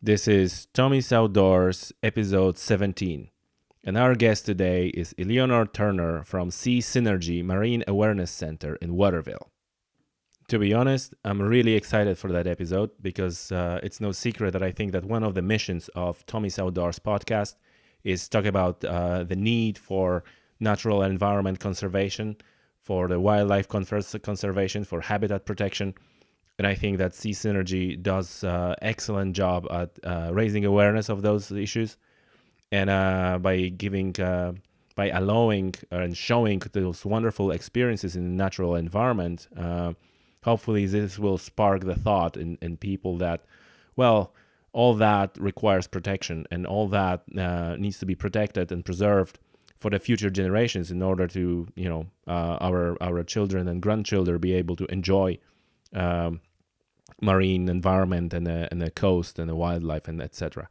This is Tommy's Outdoors, episode 17. And our guest today is Eleanor Turner from Sea Synergy Marine Awareness Center in Waterville. To be honest, I'm really excited for that episode because it's no secret that I think that one of the missions of Tommy's Outdoors podcast is talk about the need for natural environment conservation, for the wildlife conservation, for habitat protection. And I think that Sea Synergy does excellent job at raising awareness of those issues, and by allowing and showing those wonderful experiences in the natural environment. Hopefully, this will spark the thought in people that, well, all that requires protection, and all that needs to be protected and preserved for the future generations in order to, our children and grandchildren be able to enjoy marine environment and the coast and the wildlife and etc.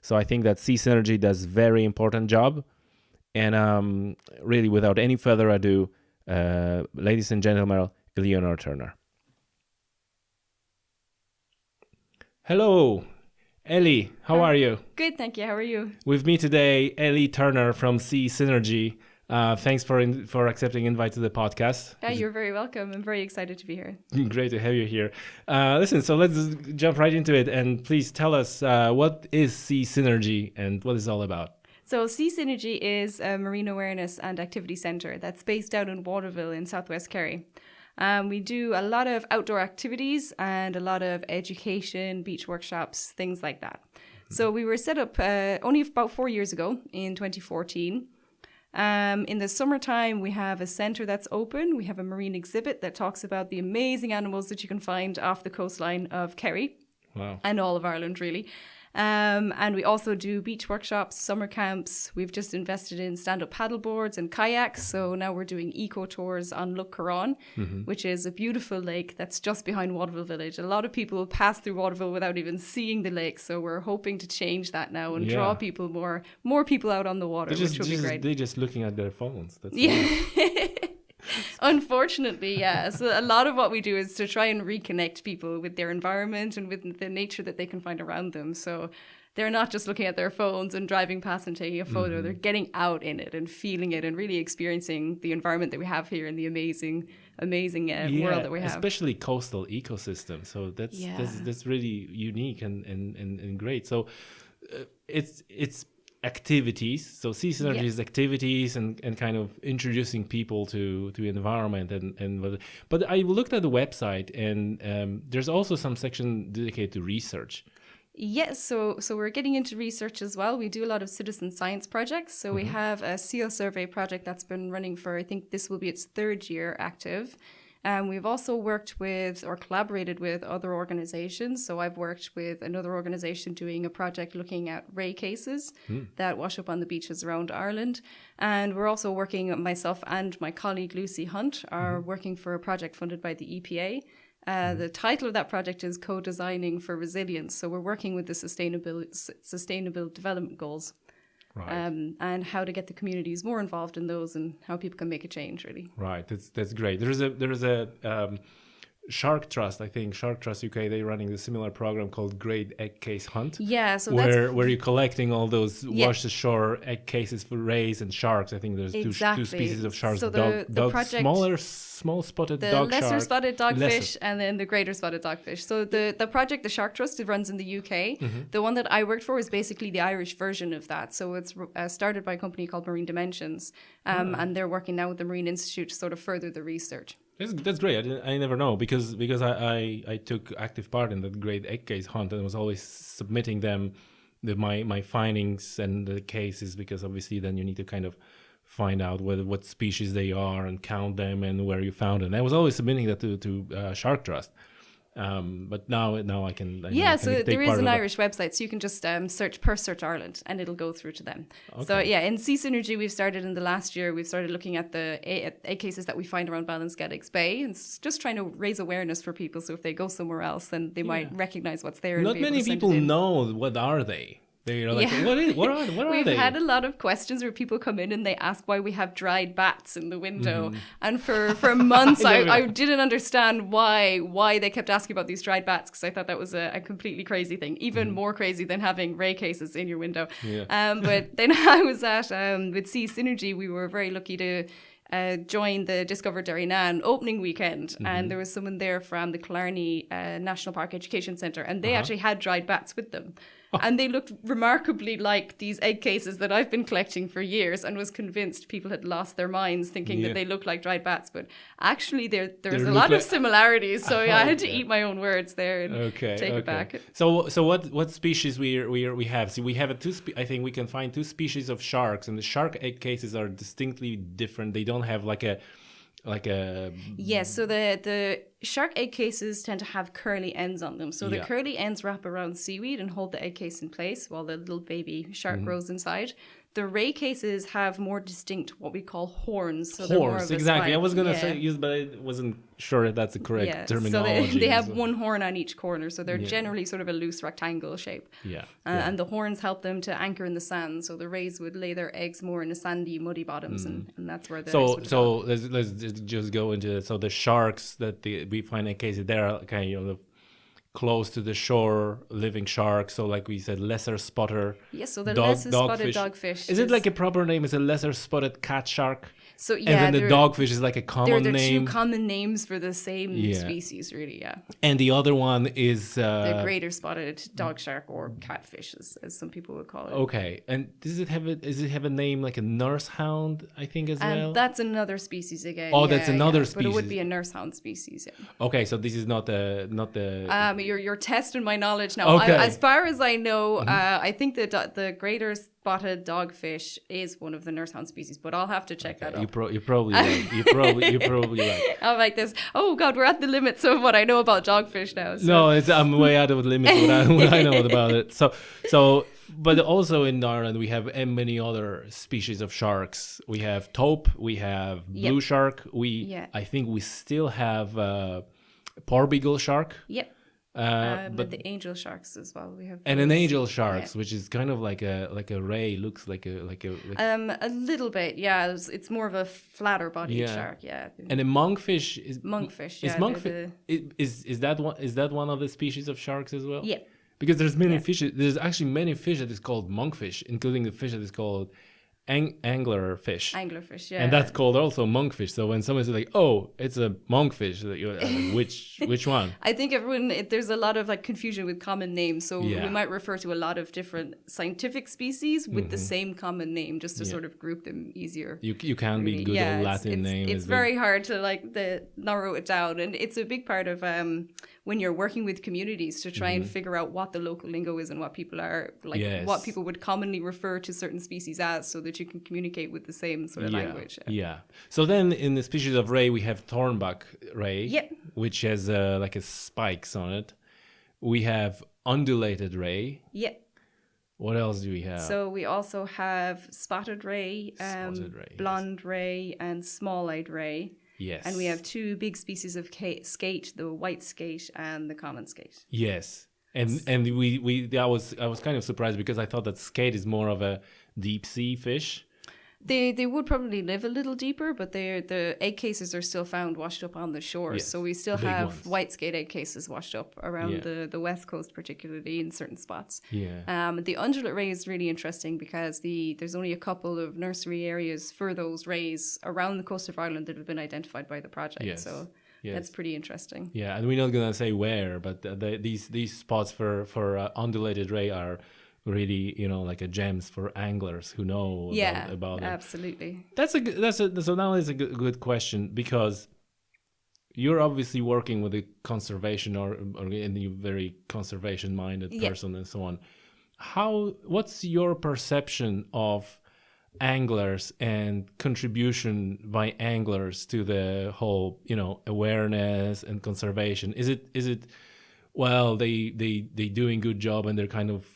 So I think that Sea Synergy does very important job. And really, without any further ado, ladies and gentlemen, Eleanor Turner. Hello, Ellie. How are you? Good, thank you. How are you? With me today, Ellie Turner from Sea Synergy. Thanks for accepting invite to the podcast. Yeah, you're very welcome. I'm very excited to be here. Great to have you here. Listen, so let's jump right into it, and please tell us what is Sea Synergy and what it's all about. So Sea Synergy is a marine awareness and activity centre that's based out in Waterville in southwest Kerry. We do a lot of outdoor activities and a lot of education, beach workshops, things like that. So we were set up only about 4 years ago in 2014. In the summertime, we have a centre that's open. We have a marine exhibit that talks about the amazing animals that you can find off the coastline of Kerry. Wow. And all of Ireland, really. And we also do beach workshops, summer camps. We've just invested in stand-up paddle boards and kayaks. So now we're doing eco tours on Lough Corrán, which is a beautiful lake that's just behind Waterville village. A lot of people pass through Waterville without even seeing the lake. So we're hoping to change that now and draw people more people out on the water, which would be great. They're just looking at their phones. That's Unfortunately, yeah. So a lot of what we do is to try and reconnect people with their environment and with the nature that they can find around them. So they're not just looking at their phones and driving past and taking a photo. They're getting out in it and feeling it and really experiencing the environment that we have here and the amazing world that we have. Especially coastal ecosystem. So that's really unique and great. So it's activities. So Sea Synergy is activities and kind of introducing people to the environment but I looked at the website and there's also some section dedicated to research. Yes, so we're getting into research as well. We do a lot of citizen science projects. So we have a seal survey project that's been running for, I think this will be its third year active. We've also worked with or collaborated with other organizations. So I've worked with another organization doing a project looking at ray cases that wash up on the beaches around Ireland. And we're also working, myself and my colleague Lucy Hunt are working for a project funded by the EPA. The title of that project is Co-Designing for Resilience. So we're working with the Sustainable Development Goals. Right. And how to get the communities more involved in those and how people can make a change, really. Right. That's great. There is a Shark Trust, I think Shark Trust UK, they're running a similar program called Great Egg Case Hunt. Yeah, so where you're collecting all those washed ashore egg cases for rays and sharks. I think there's two species of sharks. So the project, small spotted dog shark, the lesser spotted dogfish, and then the greater spotted dogfish. So the project, the Shark Trust, it runs in the UK. The one that I worked for is basically the Irish version of that. So it's started by a company called Marine Dimensions, and they're working now with the Marine Institute to sort of further the research. That's great. I never know because I took active part in the Great Egg Case Hunt and was always submitting them my findings and the cases, because obviously then you need to kind of find out what species they are and count them and where you found them. I was always submitting that to Shark Trust. But now I can. So there is an Irish website, so you can just search Purse Search Ireland, and it'll go through to them. Okay. So in Sea Synergy, we've started in the last year. We've started looking at the egg cases that we find around Ballinskedigs Bay, and just trying to raise awareness for people. So if they go somewhere else, then they might recognize what's there. Not many people know what are they. They're like, Yeah. what are We've they? had a lot of questions where people come in and they ask why we have dried bats in the window. And for months, I didn't understand why they kept asking about these dried bats, because I thought that was a completely crazy thing, even more crazy than having ray cases in your window. Yeah. But then I was at, with Sea Synergy, we were very lucky to join the Discover Derrynane opening weekend, and there was someone there from the Killarney National Park Education Centre, and they actually had dried bats with them. And they looked remarkably like these egg cases that I've been collecting for years, and was convinced people had lost their minds thinking that they looked like dried bats. But actually, there's a lot of similarities. So I had to eat my own words there and take it back. So what species we have? See, we have I think we can find two species of sharks, and the shark egg cases are distinctly different. They don't have like a Yes, so the shark egg cases tend to have curly ends on them. So the curly ends wrap around seaweed and hold the egg case in place while the little baby shark grows inside. The ray cases have more distinct what we call horns. So they're more of a exactly. spike. I was gonna say use, but I wasn't sure if that's the correct terminology. So they have one horn on each corner, so they're generally sort of a loose rectangle shape. And the horns help them to anchor in the sand. So the rays would lay their eggs more in the sandy, muddy bottoms, and that's where the eggs would develop. let's just go into so the sharks that we find in cases, they're kind of close to the shore living sharks, so like we said, lesser spotter. Yes, so the lesser spotted dogfish. Is it like a proper name? Is a lesser spotted cat shark? So and then the dogfish is like a common they're name. Two common names for the same species, really. Yeah. And the other one is the greater spotted dog shark, or catfish, as some people would call it. Okay, and does it have a name like a nurse hound? I think as well. That's another species again. Oh, that's another species. But it would be a nurse hound species. Yeah. Okay, so this is not the. You're testing my knowledge now. Okay. As far as I know, I think the greater spotted dogfish is one of the nurse hound species, but I'll have to check that out. You're probably right. You're probably right. I'm like this. Oh God, we're at the limits of what I know about dogfish now. So. No, I'm way out of the limits what I know about it. So, but also in Ireland we have many other species of sharks. We have taupe. We have blue shark. I think we still have porbeagle shark. Yep. But the angel sharks as well. We have and an angel sharks, which is kind of like a ray, looks like a little bit, yeah. It's more of a flatter bodied shark, yeah. And a monkfish is monkfish. Is monkfish is that one of the species of sharks as well? Yeah. Because there's many fishes. There's actually many fish that is called monkfish, including the fish that is called anglerfish. Anglerfish, yeah. And that's called also monkfish. So when someone says like, "Oh, it's a monkfish," you're like, which one? I think there's a lot of like confusion with common names. So we might refer to a lot of different scientific species with the same common name, just to sort of group them easier. You can be good old Latin name. It's very hard to narrow it down, and it's a big part of when you're working with communities to try and figure out what the local lingo is and what people are what people would commonly refer to certain species as, so that you can communicate with the same sort of language. Yeah. So then in the species of ray, we have thornback ray, which has like a spikes on it. We have undulated ray. Yeah. What else do we have? So we also have spotted ray, blonde ray, and small-eyed ray. Yes. And we have two big species of skate, the white skate and the common skate. Yes. And I was kind of surprised because I thought that skate is more of a deep sea fish. They would probably live a little deeper, but the egg cases are still found washed up on the shores. Yes, so we still have white skate egg cases washed up around the west coast, particularly in certain spots. Yeah. The undulate ray is really interesting because there's only a couple of nursery areas for those rays around the coast of Ireland that have been identified by the project. Yes. So that's pretty interesting. Yeah, and we're not gonna say where, but these spots for undulated ray are really, like a gems for anglers who know about it. Absolutely. So now is a good question, because you're obviously working with a conservation or you're very conservation minded person and so on. What's your perception of anglers and contribution by anglers to the whole, awareness and conservation? Is it well, they doing good job and they're kind of,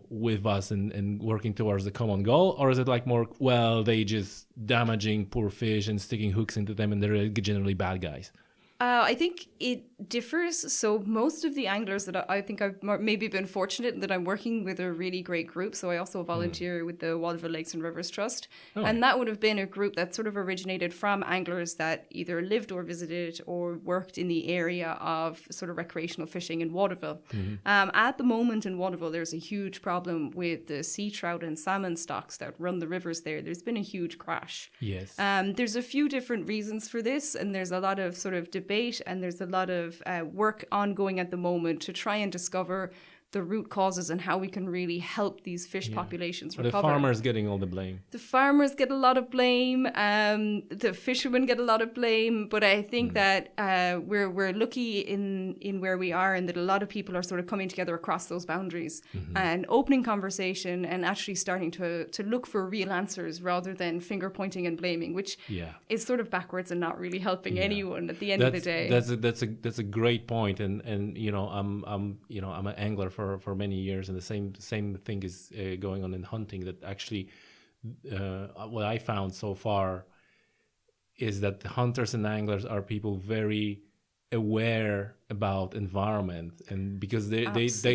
with us and working towards the common goal? Or is it like more, well, they just damaging poor fish and sticking hooks into them and they're generally bad guys? I think it differs. So most of the anglers that I think I've maybe been fortunate that I'm working with a really great group. So I also volunteer with the Waterville Lakes and Rivers Trust. Oh, And that would have been a group that sort of originated from anglers that either lived or visited or worked in the area of sort of recreational fishing in Waterville. At the moment in Waterville, there's a huge problem with the sea trout and salmon stocks that run the rivers there. There's been a huge crash. yes. There's a few different reasons for this, and there's a lot of sort of debate, and there's a lot of work ongoing at the moment to try and discover the root causes and how we can really help these fish populations Are recover. the farmers getting all the blame? The farmers get a lot of blame. The fishermen get a lot of blame. But I think that we're lucky in where we are, and that a lot of people are sort of coming together across those boundaries and opening conversation and actually starting to look for real answers rather than finger pointing and blaming, which is sort of backwards and not really helping anyone at the end of the day. That's a great point, and you know I'm an angler for many years, and the same thing is going on in hunting. That actually, what I found so far is that the hunters and anglers are people very aware about environment, and because they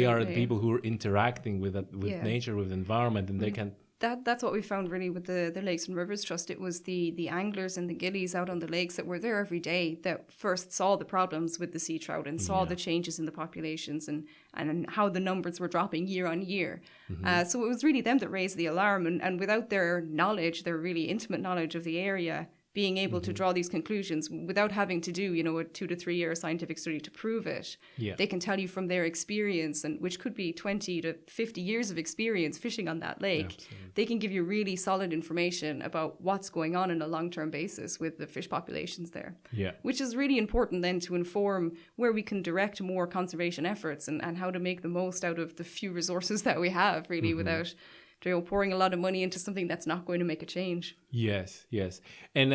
are the people who are interacting with nature, with environment, and they can. That's what we found really with the Lakes and Rivers Trust. It was the anglers and the gillies out on the lakes that were there every day that first saw the problems with the sea trout and saw the changes in the populations and how the numbers were dropping year on year. So it was really them that raised the alarm, and without their knowledge, their really intimate knowledge of the area, being able to draw these conclusions without having to do, a 2 to 3 year scientific study to prove it. They can tell you from their experience, and which could be 20 to 50 years of experience fishing on that lake. Absolutely. They can give you really solid information about what's going on a long-term basis with the fish populations there. Which is really important then to inform where we can direct more conservation efforts and how to make the most out of the few resources that we have, really, without pouring a lot of money into something that's not going to make a change. Yes. And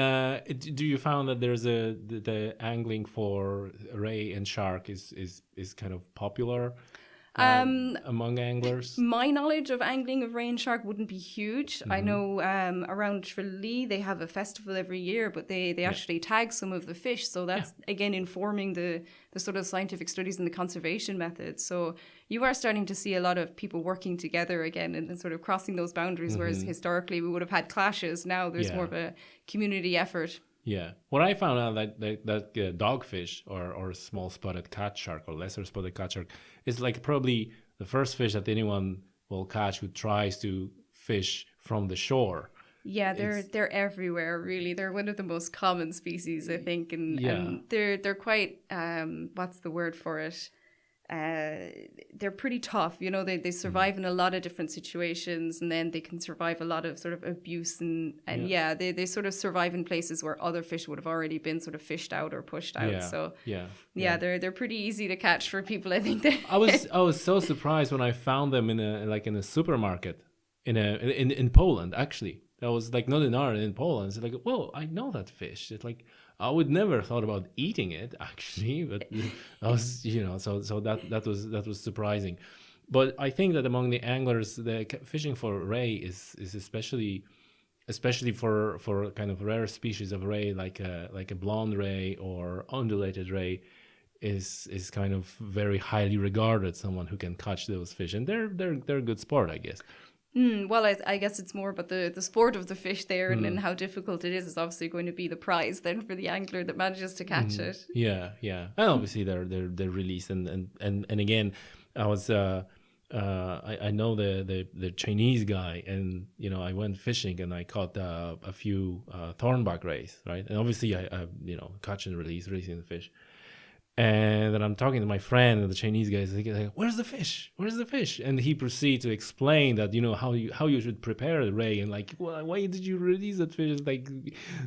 do you found that there's the angling for ray and shark is kind of popular among anglers? My knowledge of angling of ray and shark wouldn't be huge. I know around Tralee they have a festival every year, but they actually tag some of the fish. So that's again informing the sort of scientific studies and the conservation methods. So you are starting to see a lot of people working together again and sort of crossing those boundaries, whereas historically we would have had clashes. Now there's more of a community effort. Yeah. What I found out that dogfish or small spotted cat shark or lesser spotted cat shark is like probably the first fish that anyone will catch who tries to fish from the shore. Yeah, they're everywhere, really. They're one of the most common species, I think, and they're quite what's the word for it? They're pretty tough, they survive in a lot of different situations, and then they can survive a lot of sort of abuse and they sort of survive in places where other fish would have already been sort of fished out or pushed out. They're pretty easy to catch for people, I think. I was so surprised when I found them in a supermarket in Poland, actually. That was like not in Ireland, in Poland. It's like, whoa, I know that fish. It's like I would never thought about eating it actually, but I was, so that was surprising. But I think that among the anglers, the fishing for ray is especially for kind of rare species of ray, like a blonde ray or undulated ray, is kind of very highly regarded. Someone who can catch those fish, and they're a good sport, I guess. Well, I guess it's more about the sport of the fish there and how difficult it is obviously going to be the prize then for the angler that manages to catch it. Yeah. And obviously they're released and again, I was I know the Chinese guy, and I went fishing and I caught a few thornback rays, right? And obviously I catch and releasing the fish. And then I'm talking to my friend, and the Chinese guy is like, "Where's the fish? Where's the fish?" And he proceeds to explain that how you should prepare the ray, and like, well, why did you release that fish? Like,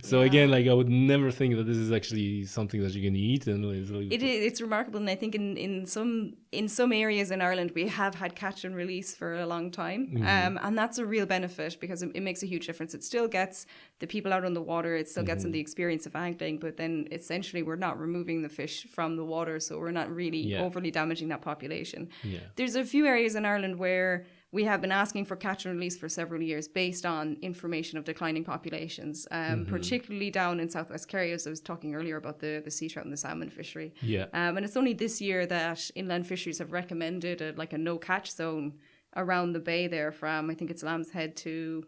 so again, like I would never think that this is actually something that you can eat, and it's remarkable. And I think in some areas in Ireland we have had catch and release for a long time, and that's a real benefit because it makes a huge difference. It still gets the people out on the water, it still gets them the experience of angling, but then essentially we're not removing the fish from the water, so we're not really overly damaging that population. There's a few areas in Ireland where we have been asking for catch and release for several years based on information of declining populations, particularly down in southwest Kerry, as I was talking earlier about the sea trout and the salmon fishery. Yeah. And it's only this year that inland fisheries have recommended a no catch zone around the bay there from, I think it's Lamb's Head to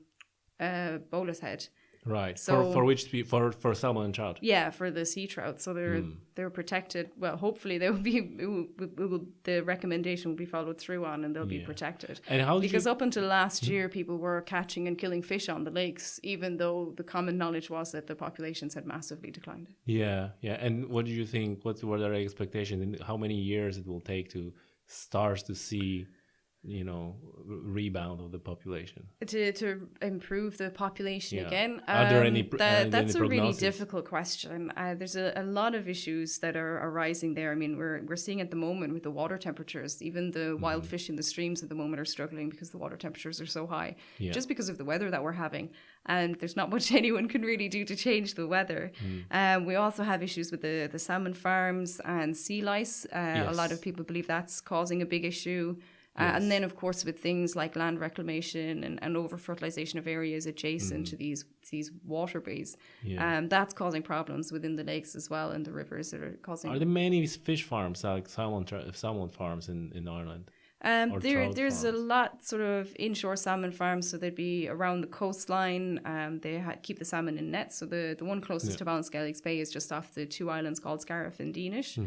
Bola's Head. Right. So For salmon and trout. Yeah, for the sea trout. So they're protected. Well, hopefully they will be. The recommendation will be followed through on, and they'll be protected. And how because up until last year, people were catching and killing fish on the lakes, even though the common knowledge was that the populations had massively declined. Yeah. And what do you think? What are their expectations? And how many years it will take to start to see, rebound of the population to improve the population again? Are there any that's any a really prognosis? difficult question. There's a lot of issues that are arising there. I mean, we're seeing at the moment with the water temperatures, even the wild fish in the streams at the moment are struggling because the water temperatures are so high, just because of the weather that we're having. And there's not much anyone can really do to change the weather. We also have issues with the salmon farms and sea lice. A lot of people believe that's causing a big issue. And then, of course, with things like land reclamation and over-fertilization of areas adjacent to these waterways, that's causing problems within the lakes as well, and the rivers that are causing... Are there many fish farms, like salmon farms in Ireland? There's a lot sort of inshore salmon farms, so they'd be around the coastline. They keep the salmon in nets. So the one closest to Ballinskelligs Bay is just off the two islands called Scariff and Deanish.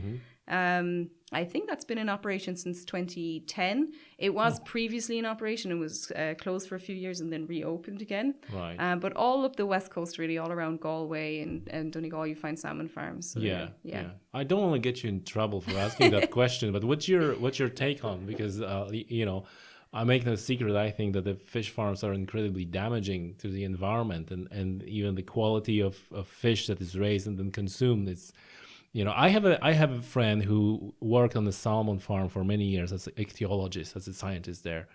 I think that's been in operation since 2010. It was previously in operation and was closed for a few years and then reopened again. Right. But all up the west coast, really, all around Galway and Donegal, you find salmon farms. So yeah. I don't want to get you in trouble for asking that question, but what's your take on? Because I make no secret. I think that the fish farms are incredibly damaging to the environment and even the quality of fish that is raised and then consumed. It's I have a friend who worked on the salmon farm for many years as an ichthyologist, as a scientist there,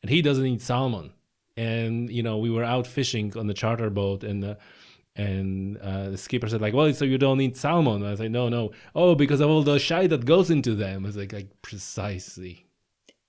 and he doesn't eat salmon. And we were out fishing on the charter boat, and the skipper said, like, well, so you don't eat salmon? I said, no. Oh, because of all the shite that goes into them. I was like precisely.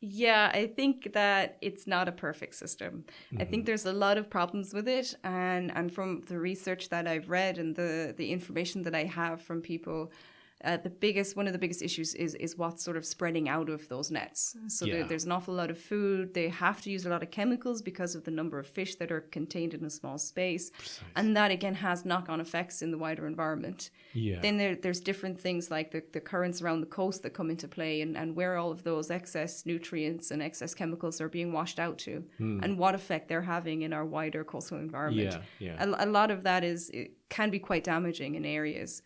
Yeah, I think that it's not a perfect system. I think there's a lot of problems with it, and from the research that I've read and the information that I have from people, one of the biggest issues is what's sort of spreading out of those nets. So there's an awful lot of food. They have to use a lot of chemicals because of the number of fish that are contained in a small space. Precisely. And that, again, has knock-on effects in the wider environment. Yeah. Then there's different things like the currents around the coast that come into play and where all of those excess nutrients and excess chemicals are being washed out to and what effect they're having in our wider coastal environment. A lot of that can be quite damaging in areas.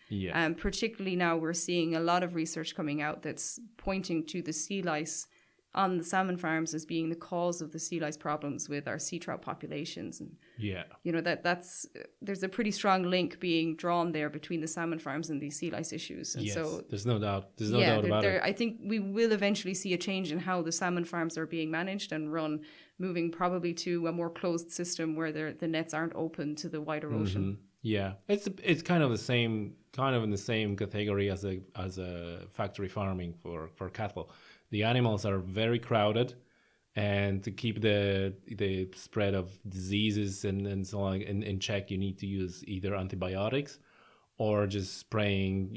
Particularly now we're seeing a lot of research coming out that's pointing to the sea lice on the salmon farms as being the cause of the sea lice problems with our sea trout populations. And that's there's a pretty strong link being drawn there between the salmon farms and these sea lice issues. And so there's no doubt. There's no doubt about it. I think we will eventually see a change in how the salmon farms are being managed and run, moving probably to a more closed system where the nets aren't open to the wider ocean. Yeah, it's kind of in the same category as a factory farming for cattle. The animals are very crowded, and to keep the spread of diseases and so on in check, you need to use either antibiotics or just spraying.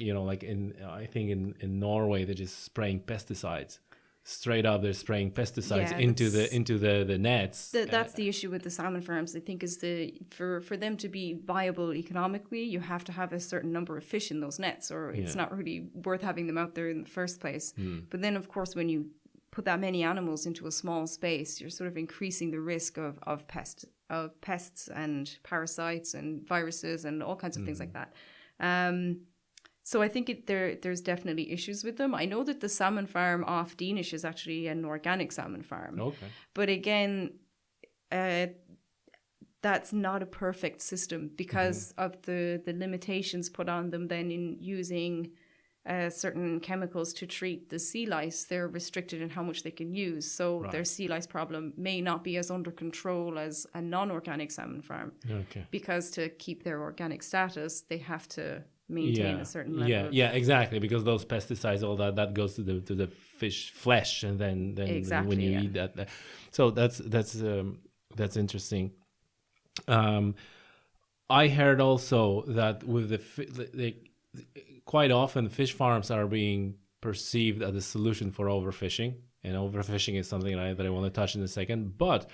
I think in Norway they're just spraying pesticides. Straight up, they're spraying pesticides into the nets. That's the issue with the salmon farms, I think, is for them to be viable economically, you have to have a certain number of fish in those nets, or it's not really worth having them out there in the first place. But then, of course, when you put that many animals into a small space, you're sort of increasing the risk of pests and parasites and viruses and all kinds of things like that. So I think there's definitely issues with them. I know that the salmon farm off Deanish is actually an organic salmon farm. Okay. But again, that's not a perfect system because of the limitations put on them then in using certain chemicals to treat the sea lice. They're restricted in how much they can use. So their sea lice problem may not be as under control as a non-organic salmon farm. Okay. Because to keep their organic status, they have to maintain a certain level. Yeah, exactly. Because those pesticides, all that goes to the fish flesh, and then when Exactly, you yeah. eat that, so that's interesting. Um, I heard also that with quite often fish farms are being perceived as a solution for overfishing, and overfishing is something that I want to touch in a second. But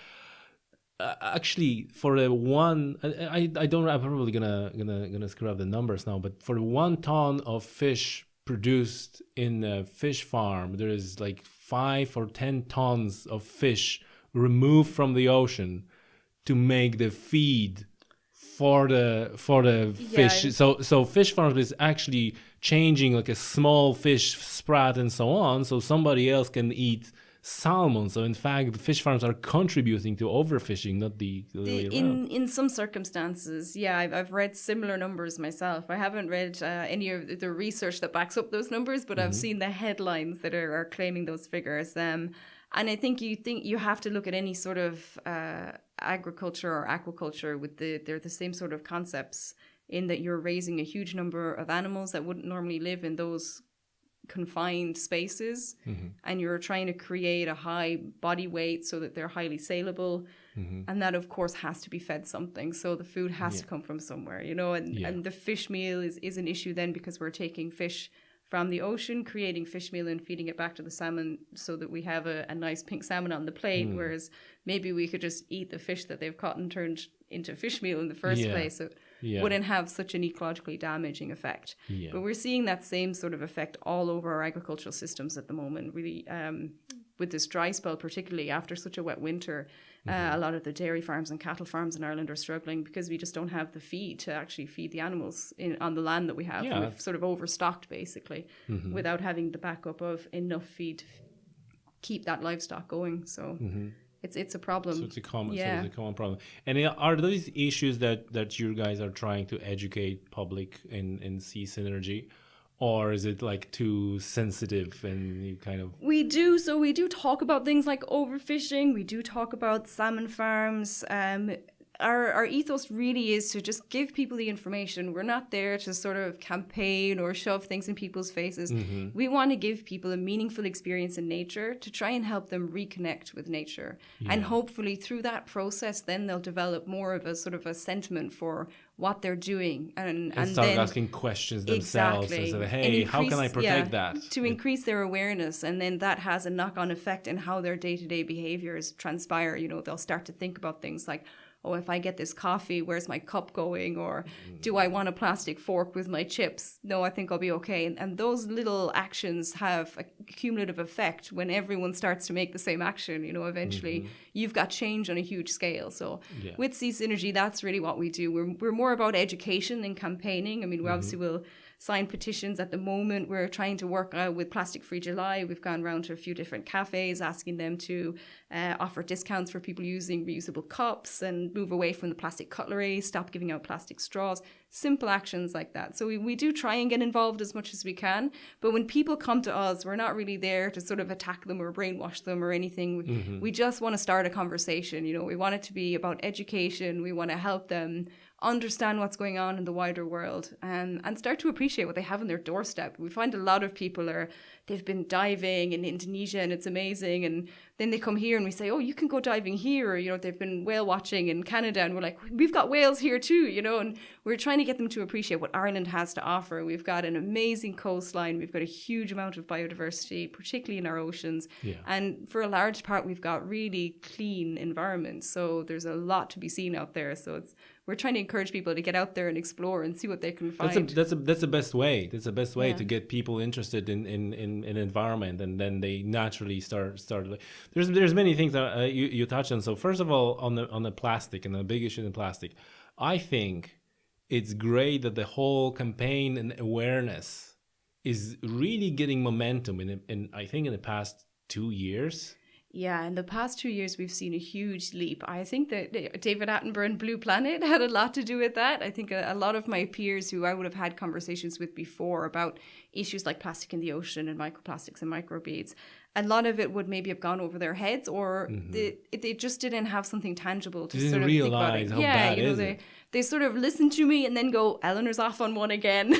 actually, for the one, I don't, I'm probably gonna screw up the numbers now, but for 1 ton of fish produced in a fish farm, there is like 5 or 10 tons of fish removed from the ocean to make the feed for the fish. Yeah, So fish farms is actually changing like a small fish sprat and so on, so somebody else can eat salmon. So in fact, fish farms are contributing to overfishing, not the other way around. in some circumstances, yeah, I've read similar numbers myself. I haven't read any of the research that backs up those numbers, but I've seen the headlines that are claiming those figures. And I think you have to look at any sort of agriculture or aquaculture with they're the same sort of concepts, in that you're raising a huge number of animals that wouldn't normally live in those confined spaces, and you're trying to create a high body weight so that they're highly saleable, and that of course has to be fed something, so the food has to come from somewhere, and the fish meal is an issue then, because we're taking fish from the ocean, creating fish meal and feeding it back to the salmon so that we have a nice pink salmon on the plate, whereas maybe we could just eat the fish that they've caught and turned into fish meal in the first place. So wouldn't have such an ecologically damaging effect. But we're seeing that same sort of effect all over our agricultural systems at the moment, really, with this dry spell, particularly after such a wet winter. A lot of the dairy farms and cattle farms in Ireland are struggling because we just don't have the feed to actually feed the animals on the land that we have. We've sort of overstocked, basically, without having the backup of enough feed to keep that livestock going. So it's a problem. So it's a common problem. And are those issues that you guys are trying to educate public in Sea Synergy? Or is it like too sensitive and you kind of... We do talk about things like overfishing. We do talk about salmon farms. Our ethos really is to just give people the information. We're not there to sort of campaign or shove things in people's faces. We want to give people a meaningful experience in nature to try and help them reconnect with nature. And hopefully through that process, then they'll develop more of a sort of a sentiment for what they're doing. And start then asking questions themselves. And say, hey, how can I protect that? To increase their awareness. And then that has a knock-on effect in how their day-to-day behaviors transpire. They'll start to think about things like, oh, if I get this coffee, where's my cup going? Or do I want a plastic fork with my chips? No, I think I'll be okay. And those little actions have a cumulative effect. When everyone starts to make the same action, eventually you've got change on a huge scale. So with Sea Synergy, that's really what we do. We're more about education than campaigning. I mean, we obviously will sign petitions at the moment. We're trying to work with Plastic Free July. We've gone around to a few different cafes asking them to offer discounts for people using reusable cups and move away from the plastic cutlery, stop giving out plastic straws, simple actions like that. So we do try and get involved as much as we can. But when people come to us, we're not really there to sort of attack them or brainwash them or anything. We just want to start a conversation. We want it to be about education. We want to help them understand what's going on in the wider world and start to appreciate what they have on their doorstep. We find a lot of people they've been diving in Indonesia and it's amazing, and then they come here and we say, oh, you can go diving here, or they've been whale watching in Canada, and we're like, we've got whales here too, and we're trying to get them to appreciate what Ireland has to offer. We've got an amazing coastline, we've got a huge amount of biodiversity, particularly in our oceans, and for a large part we've got really clean environments, so there's a lot to be seen out there. So we're trying to encourage people to get out there and explore and see what they can find. That's the best way. That's the best way to get people interested in environment, and then they naturally start. There's many things that you touched on. So first of all, on the plastic and the big issue in plastic, I think it's great that the whole campaign and awareness is really getting momentum in I think in the past 2 years. Yeah, in the past 2 years, we've seen a huge leap. I think that David Attenborough and Blue Planet had a lot to do with that. I think a lot of my peers who I would have had conversations with before about issues like plastic in the ocean and microplastics and microbeads, a lot of it would maybe have gone over their heads, or they just didn't have something tangible to Didn't sort of realize think about it. how bad is it. They sort of listen to me and then go, Eleanor's off on one again.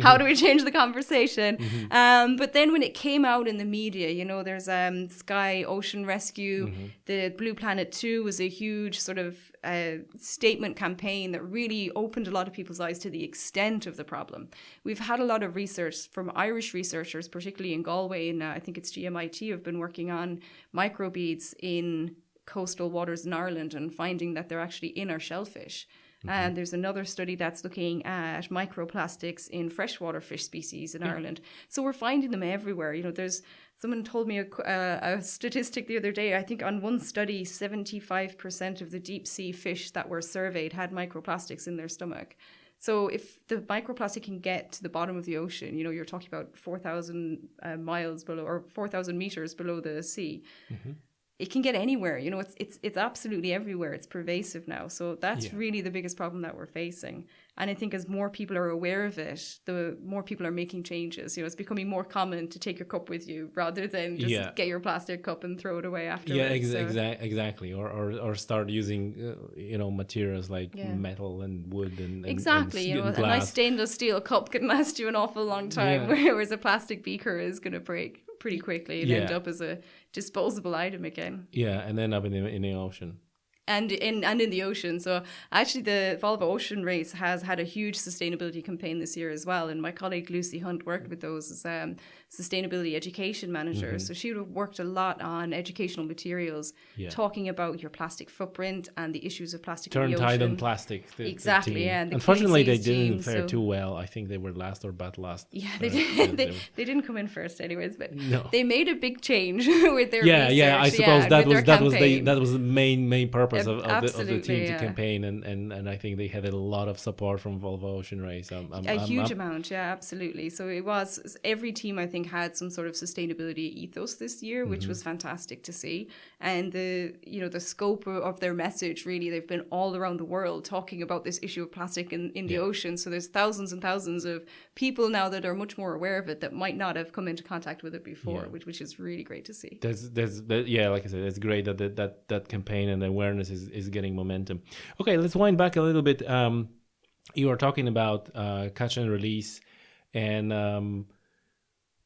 How do we change the conversation? But then when it came out in the media, you know, there's Sky Ocean Rescue, the Blue Planet 2 was a huge sort of statement campaign that really opened a lot of people's eyes to the extent of the problem. We've had a lot of research from Irish researchers, particularly in Galway, and I think it's GMIT, have been working on microbeads in coastal waters in Ireland and finding that they're actually in our shellfish. And there's another study that's looking at microplastics in freshwater fish species in Ireland. So we're finding them everywhere. You know, there's someone told me a statistic the other day. I think on one study, 75% of the deep sea fish that were surveyed had microplastics in their stomach. So if the microplastic can get to the bottom of the ocean, you know, you're talking about 4,000 miles below or 4,000 meters below the sea. It can get anywhere, you know, it's absolutely everywhere. It's pervasive now. So that's really the biggest problem that we're facing. And I think as more people are aware of it, the more people are making changes. You know, it's becoming more common to take your cup with you rather than just get your plastic cup and throw it away afterwards. Yeah, exactly. Or start using, you know, materials like metal and wood and exactly. And you know, glass. A nice stainless steel cup can last you an awful long time, whereas a plastic beaker is going to break pretty quickly and end up as a disposable item again. Yeah, and then up in the ocean. And in the ocean. So actually the Volvo Ocean Race has had a huge sustainability campaign this year as well. And my colleague Lucy Hunt worked with those as sustainability education manager. So she would have worked a lot on educational materials, talking about your plastic footprint and the issues of plastic in the ocean. Turn tide on plastic. Exactly, yeah. And unfortunately, they didn't fare too well. I think they were last or but last. Yeah, they did. They didn't come in first anyways, but they made a big change with their research. Yeah, I suppose that was the main purpose of the team to campaign, and I think they had a lot of support from Volvo Ocean Race. A huge amount, yeah, absolutely. So it was, every team I think had some sort of sustainability ethos this year, which was fantastic to see. And the scope of their message, really, they've been all around the world talking about this issue of plastic in the ocean. So there's thousands and thousands of people now that are much more aware of it that might not have come into contact with it before, which is really great to see. Like I said, it's great that campaign and awareness is getting momentum. Okay, let's wind back a little bit. You were talking about catch and release, and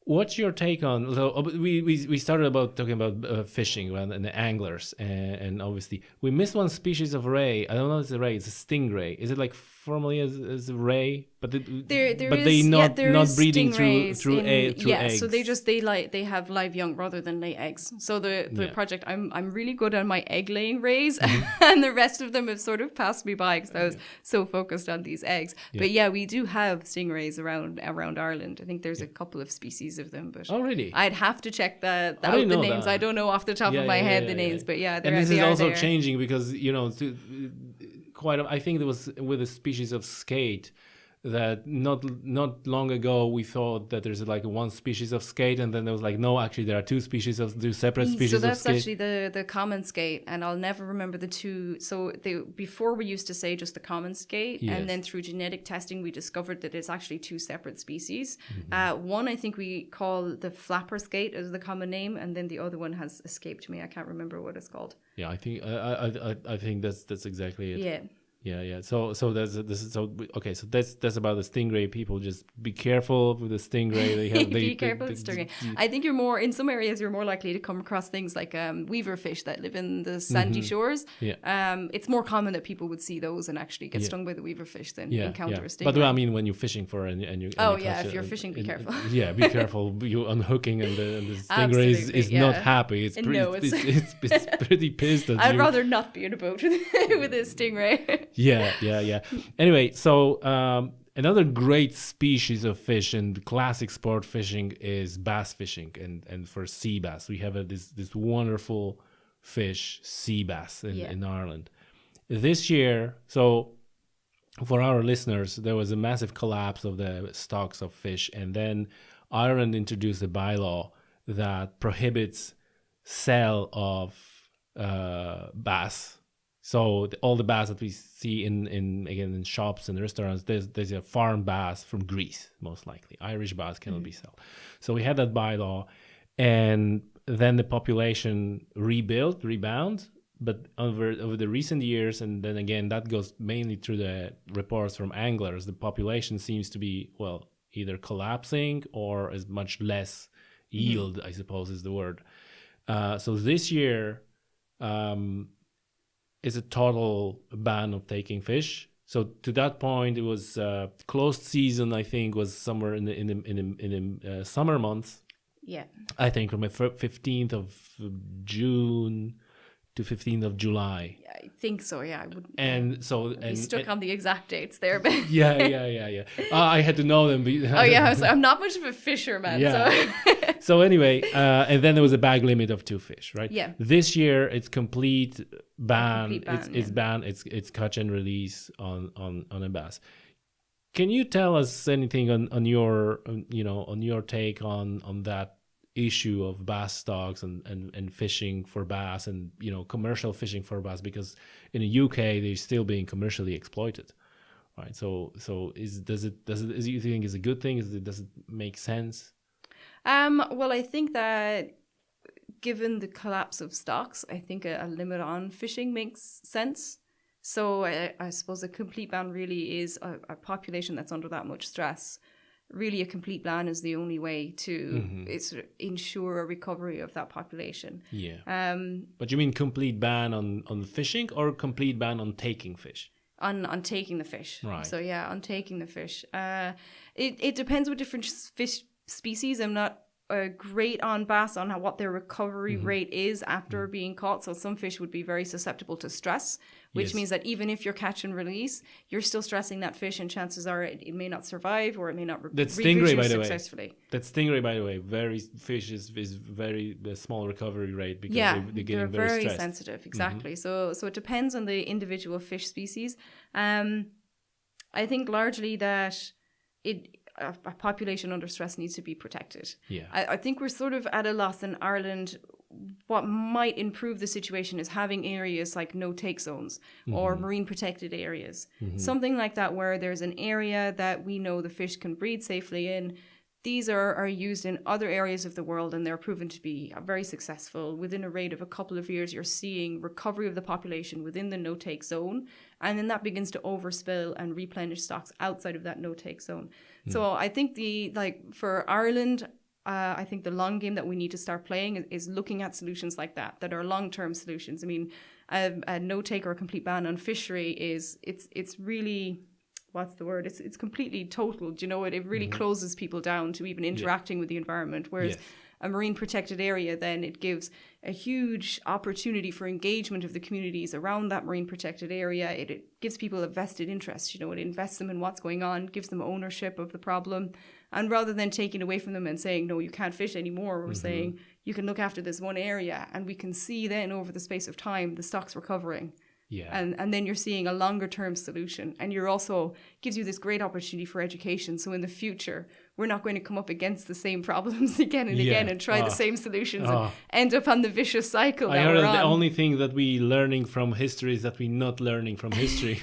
what's your take on? So we started talking about fishing and the anglers, and obviously we missed one species of ray. I don't know if it's a ray. It's a stingray. Is it like formally as a ray? But they not breeding through eggs. So they have live young rather than lay eggs. So the project, I'm really good on my egg laying rays, and the rest of them have sort of passed me by because I was so focused on these eggs. But we do have stingrays around Ireland. I think there's a couple of species of them. But really? I'd have to check the names. That. I don't know off the top of my head the names, but and this is also changing because I think there was with a species of skate that not long ago we thought that there's like one species of skate, and then there was like, no, actually there are two separate species of skate. So that's actually the common skate, and I'll never remember the two. So before we used to say just the common skate, and then through genetic testing we discovered that it's actually two separate species. One I think we call the flapper skate as the common name, and then the other one has escaped me. I can't remember what it's called. Yeah, I think I think that's exactly it. Yeah. Yeah. So that's about the stingray. People just be careful with the stingray. Be careful with stingray. I think in some areas you're more likely to come across things like weaver fish that live in the sandy shores. Yeah. It's more common that people would see those and actually get stung by the weaver fish than encounter a stingray. But I mean, when you're fishing for and you if you're fishing, be careful. Yeah, be careful. You unhooking and the stingray is not happy. It's pretty pissed at I'd rather not be in a boat with a stingray. Yeah. Anyway, so another great species of fish and classic sport fishing is bass fishing, and for sea bass we have this wonderful fish, sea bass in Ireland. This year, so for our listeners, there was a massive collapse of the stocks of fish, and then Ireland introduced a bylaw that prohibits sale of bass. So all the bass that we see in shops and restaurants, there's a farm bass from Greece, most likely. Irish bass cannot be sold. So we had that bylaw, and then the population rebound. But over the recent years, and then again, that goes mainly through the reports from anglers, the population seems to be, well, either collapsing or is much less yield, I suppose is the word. So this year is a total ban of taking fish. So to that point, it was closed season. I think was somewhere in the summer months. Yeah. I think from the 15th of June to 15th of July. I think so, yeah. I wouldn't. And so be stuck on the exact dates there, but yeah. I had to know them. Oh yeah, I'm not much of a fisherman. Yeah. So So anyway, and then there was a bag limit of 2 fish, right? Yeah. This year it's complete ban. It's yeah. banned. It's catch and release on a bass. Can you tell us anything on your on your take on that issue of bass stocks and fishing for bass and commercial fishing for bass, because in the UK they're still being commercially exploited, right? So does it you think is a good thing? Does it make sense? Well, I think that given the collapse of stocks, I think a limit on fishing makes sense. So I suppose a complete ban really is a population that's under that much stress. Really, a complete ban is the only way to ensure a recovery of that population. Yeah. But you mean complete ban on fishing or complete ban on taking fish? On taking the fish. Right. So yeah, on taking the fish. It depends with different fish species. I'm not great on bass on what their recovery rate is after being caught. So some fish would be very susceptible to stress, which means that even if you're catch and release, you're still stressing that fish, and chances are it may not survive or it may not that stingray, by the successfully. Way. That stingray, by the way, fish is very small recovery rate because they're getting very stressed. Sensitive. Exactly. So it depends on the individual fish species. I think largely that a population under stress needs to be protected. Yeah. I think we're sort of at a loss in Ireland. What might improve the situation is having areas like no-take zones or marine protected areas. Something like that where there's an area that we know the fish can breed safely in. These are used in other areas of the world, and they're proven to be very successful. Within a rate of a couple of years, you're seeing recovery of the population within the no-take zone, and then that begins to overspill and replenish stocks outside of that no-take zone. So I think for Ireland, I think the long game that we need to start playing is looking at solutions like that are long-term solutions. I mean, a no-take or a complete ban on fishery it's really... what's the word? It's completely total. Do you know it? It really closes people down to even interacting with the environment. Whereas a marine protected area, then it gives a huge opportunity for engagement of the communities around that marine protected area. It gives people a vested interest. It invests them in what's going on, gives them ownership of the problem. And rather than taking away from them and saying, no, you can't fish anymore, we're saying you can look after this one area, and we can see then over the space of time the stocks recovering. Yeah. And then you're seeing a longer term solution, and you're also gives you this great opportunity for education. So in the future, we're not going to come up against the same problems again and again and try the same solutions and end up on the vicious cycle. I heard the only thing that we learning from history is that we're not learning from history.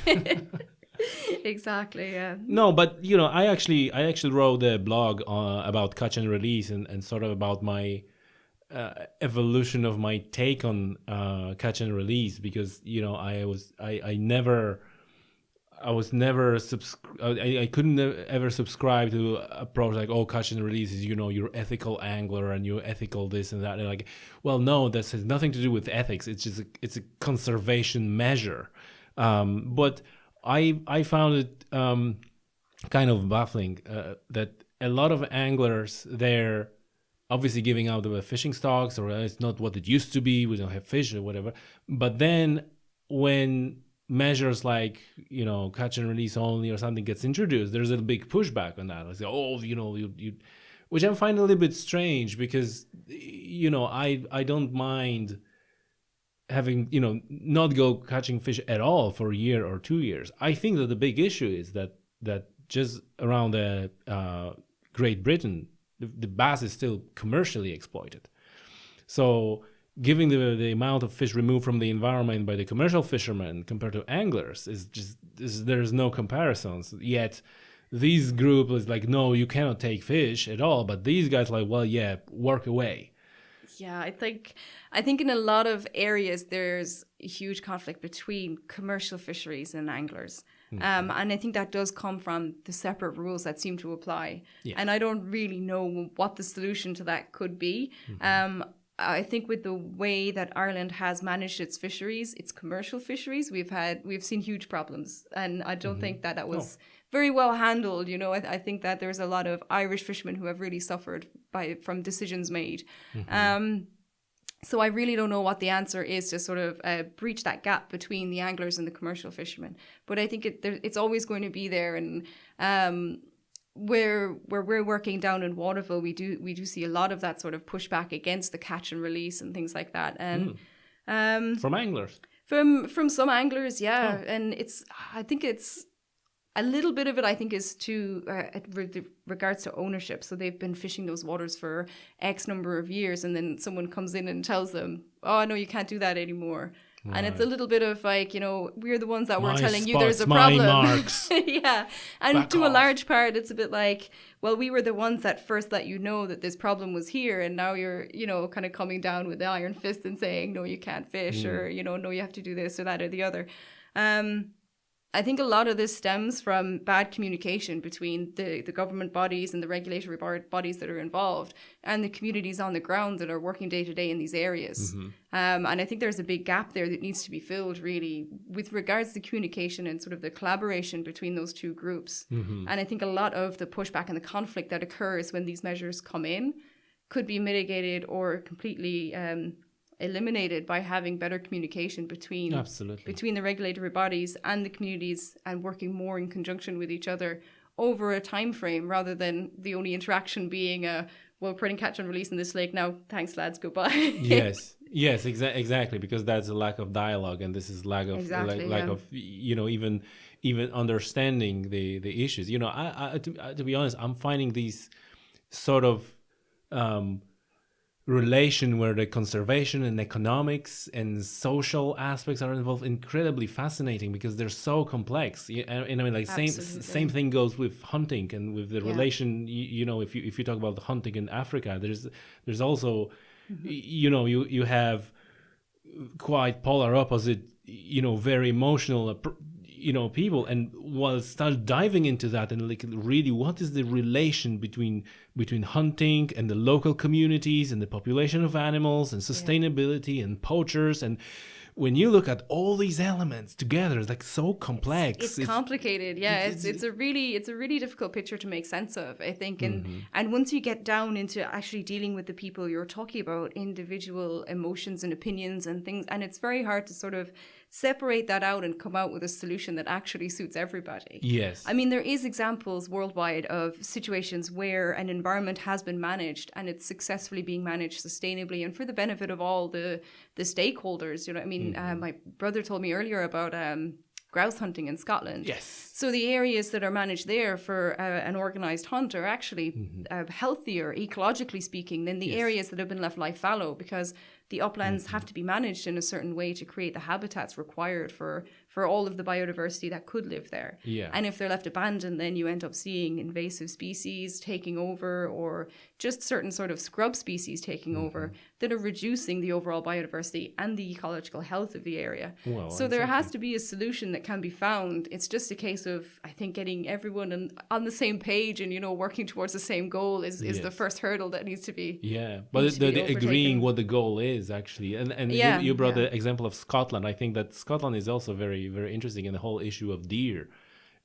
Exactly. Yeah. No, but I actually wrote a blog about catch and release and sort of about my evolution of my take on catch and release, because I couldn't ever subscribe to approach like, oh, catch and release is you're ethical angler and you're ethical this and that, and like, well, no, this has nothing to do with ethics. It's just it's a conservation measure. But I found it kind of baffling that a lot of anglers they're obviously giving out the fishing stocks, or it's not what it used to be, we don't have fish or whatever. But then when measures like, catch and release only or something gets introduced, there's a big pushback on that. Like, oh, you which I find a little bit strange, because, I don't mind having, not go catching fish at all for a year or 2 years. I think that the big issue is that just around the Great Britain, the bass is still commercially exploited. So giving the amount of fish removed from the environment by the commercial fishermen compared to anglers there's no comparisons. Yet these group is like, no, you cannot take fish at all. But these guys like, well, yeah, work away. Yeah, I think in a lot of areas there's a huge conflict between commercial fisheries and anglers. And I think that does come from the separate rules that seem to apply. Yeah. And I don't really know what the solution to that could be. I think with the way that Ireland has managed its fisheries, its commercial fisheries, we've seen huge problems. And I don't think that was very well handled. You know, I think that there's a lot of Irish fishermen who have really suffered from decisions made. So I really don't know what the answer is to sort of breach that gap between the anglers and the commercial fishermen. But I think it's always going to be there. And where we're working down in Waterville, we do see a lot of that sort of pushback against the catch and release and things like that. And from anglers, from some anglers, yeah. And I think it's a little bit of it, I think, is to regards to ownership. So they've been fishing those waters for X number of years, and then someone comes in and tells them, "Oh, no, you can't do that anymore." Right. And it's a little bit of like, you know, we're the ones that were telling you there's a problem. Marks. Yeah. And back to a large part, it's a bit like, well, we were the ones that first let you know that this problem was here. And now you're, you know, kind of coming down with the iron fist and saying, no, you can't fish, or, you know, no, you have to do this or that or the other. I think a lot of this stems from bad communication between the government bodies and the regulatory bodies that are involved and the communities on the ground that are working day to day in these areas. And I think there's a big gap there that needs to be filled, really, with regards to communication and sort of the collaboration between those two groups. And I think a lot of the pushback and the conflict that occurs when these measures come in could be mitigated or completely eliminated by having better communication between the regulatory bodies and the communities, and working more in conjunction with each other over a time frame, rather than the only interaction being we're putting catch and release in this lake now, thanks lads, goodbye. yes exactly, because that's a lack of dialogue, and this is lack of lack of, you know, even understanding the issues. You know, I to be honest, I'm finding these sort of relation where the conservation and economics and social aspects are involved incredibly fascinating, because they're so complex. And I mean, like, same thing goes with hunting and with the relation. You know, if you talk about the hunting in Africa, there's also you know, you have quite polar opposite, you know, very emotional you know, people. And while start diving into that and like really what is the relation between hunting and the local communities and the population of animals and sustainability and poachers, and when you look at all these elements together, it's like so complex. It's complicated. Yeah, it's a really difficult picture to make sense of, I think. And once you get down into actually dealing with the people, you're talking about individual emotions and opinions and things, and it's very hard to sort of separate that out and come out with a solution that actually suits everybody. Yes. I mean, there is examples worldwide of situations where an environment has been managed and it's successfully being managed sustainably and for the benefit of all the stakeholders. You know, I mean, my brother told me earlier about grouse hunting in Scotland. Yes. So the areas that are managed there for an organised hunt are actually healthier, ecologically speaking, than the areas that have been left lie fallow, because the uplands have to be managed in a certain way to create the habitats required for all of the biodiversity that could live there. Yeah. And if they're left abandoned, then you end up seeing invasive species taking over, or just certain sort of scrub species taking over that are reducing the overall biodiversity and the ecological health of the area. Well, so there has to be a solution that can be found. It's just a case of, I think, getting everyone on the same page and, you know, working towards the same goal is the first hurdle that needs to be. Yeah, but the agreeing what the goal is, actually. And you brought the example of Scotland. I think that Scotland is also very, very interesting in the whole issue of deer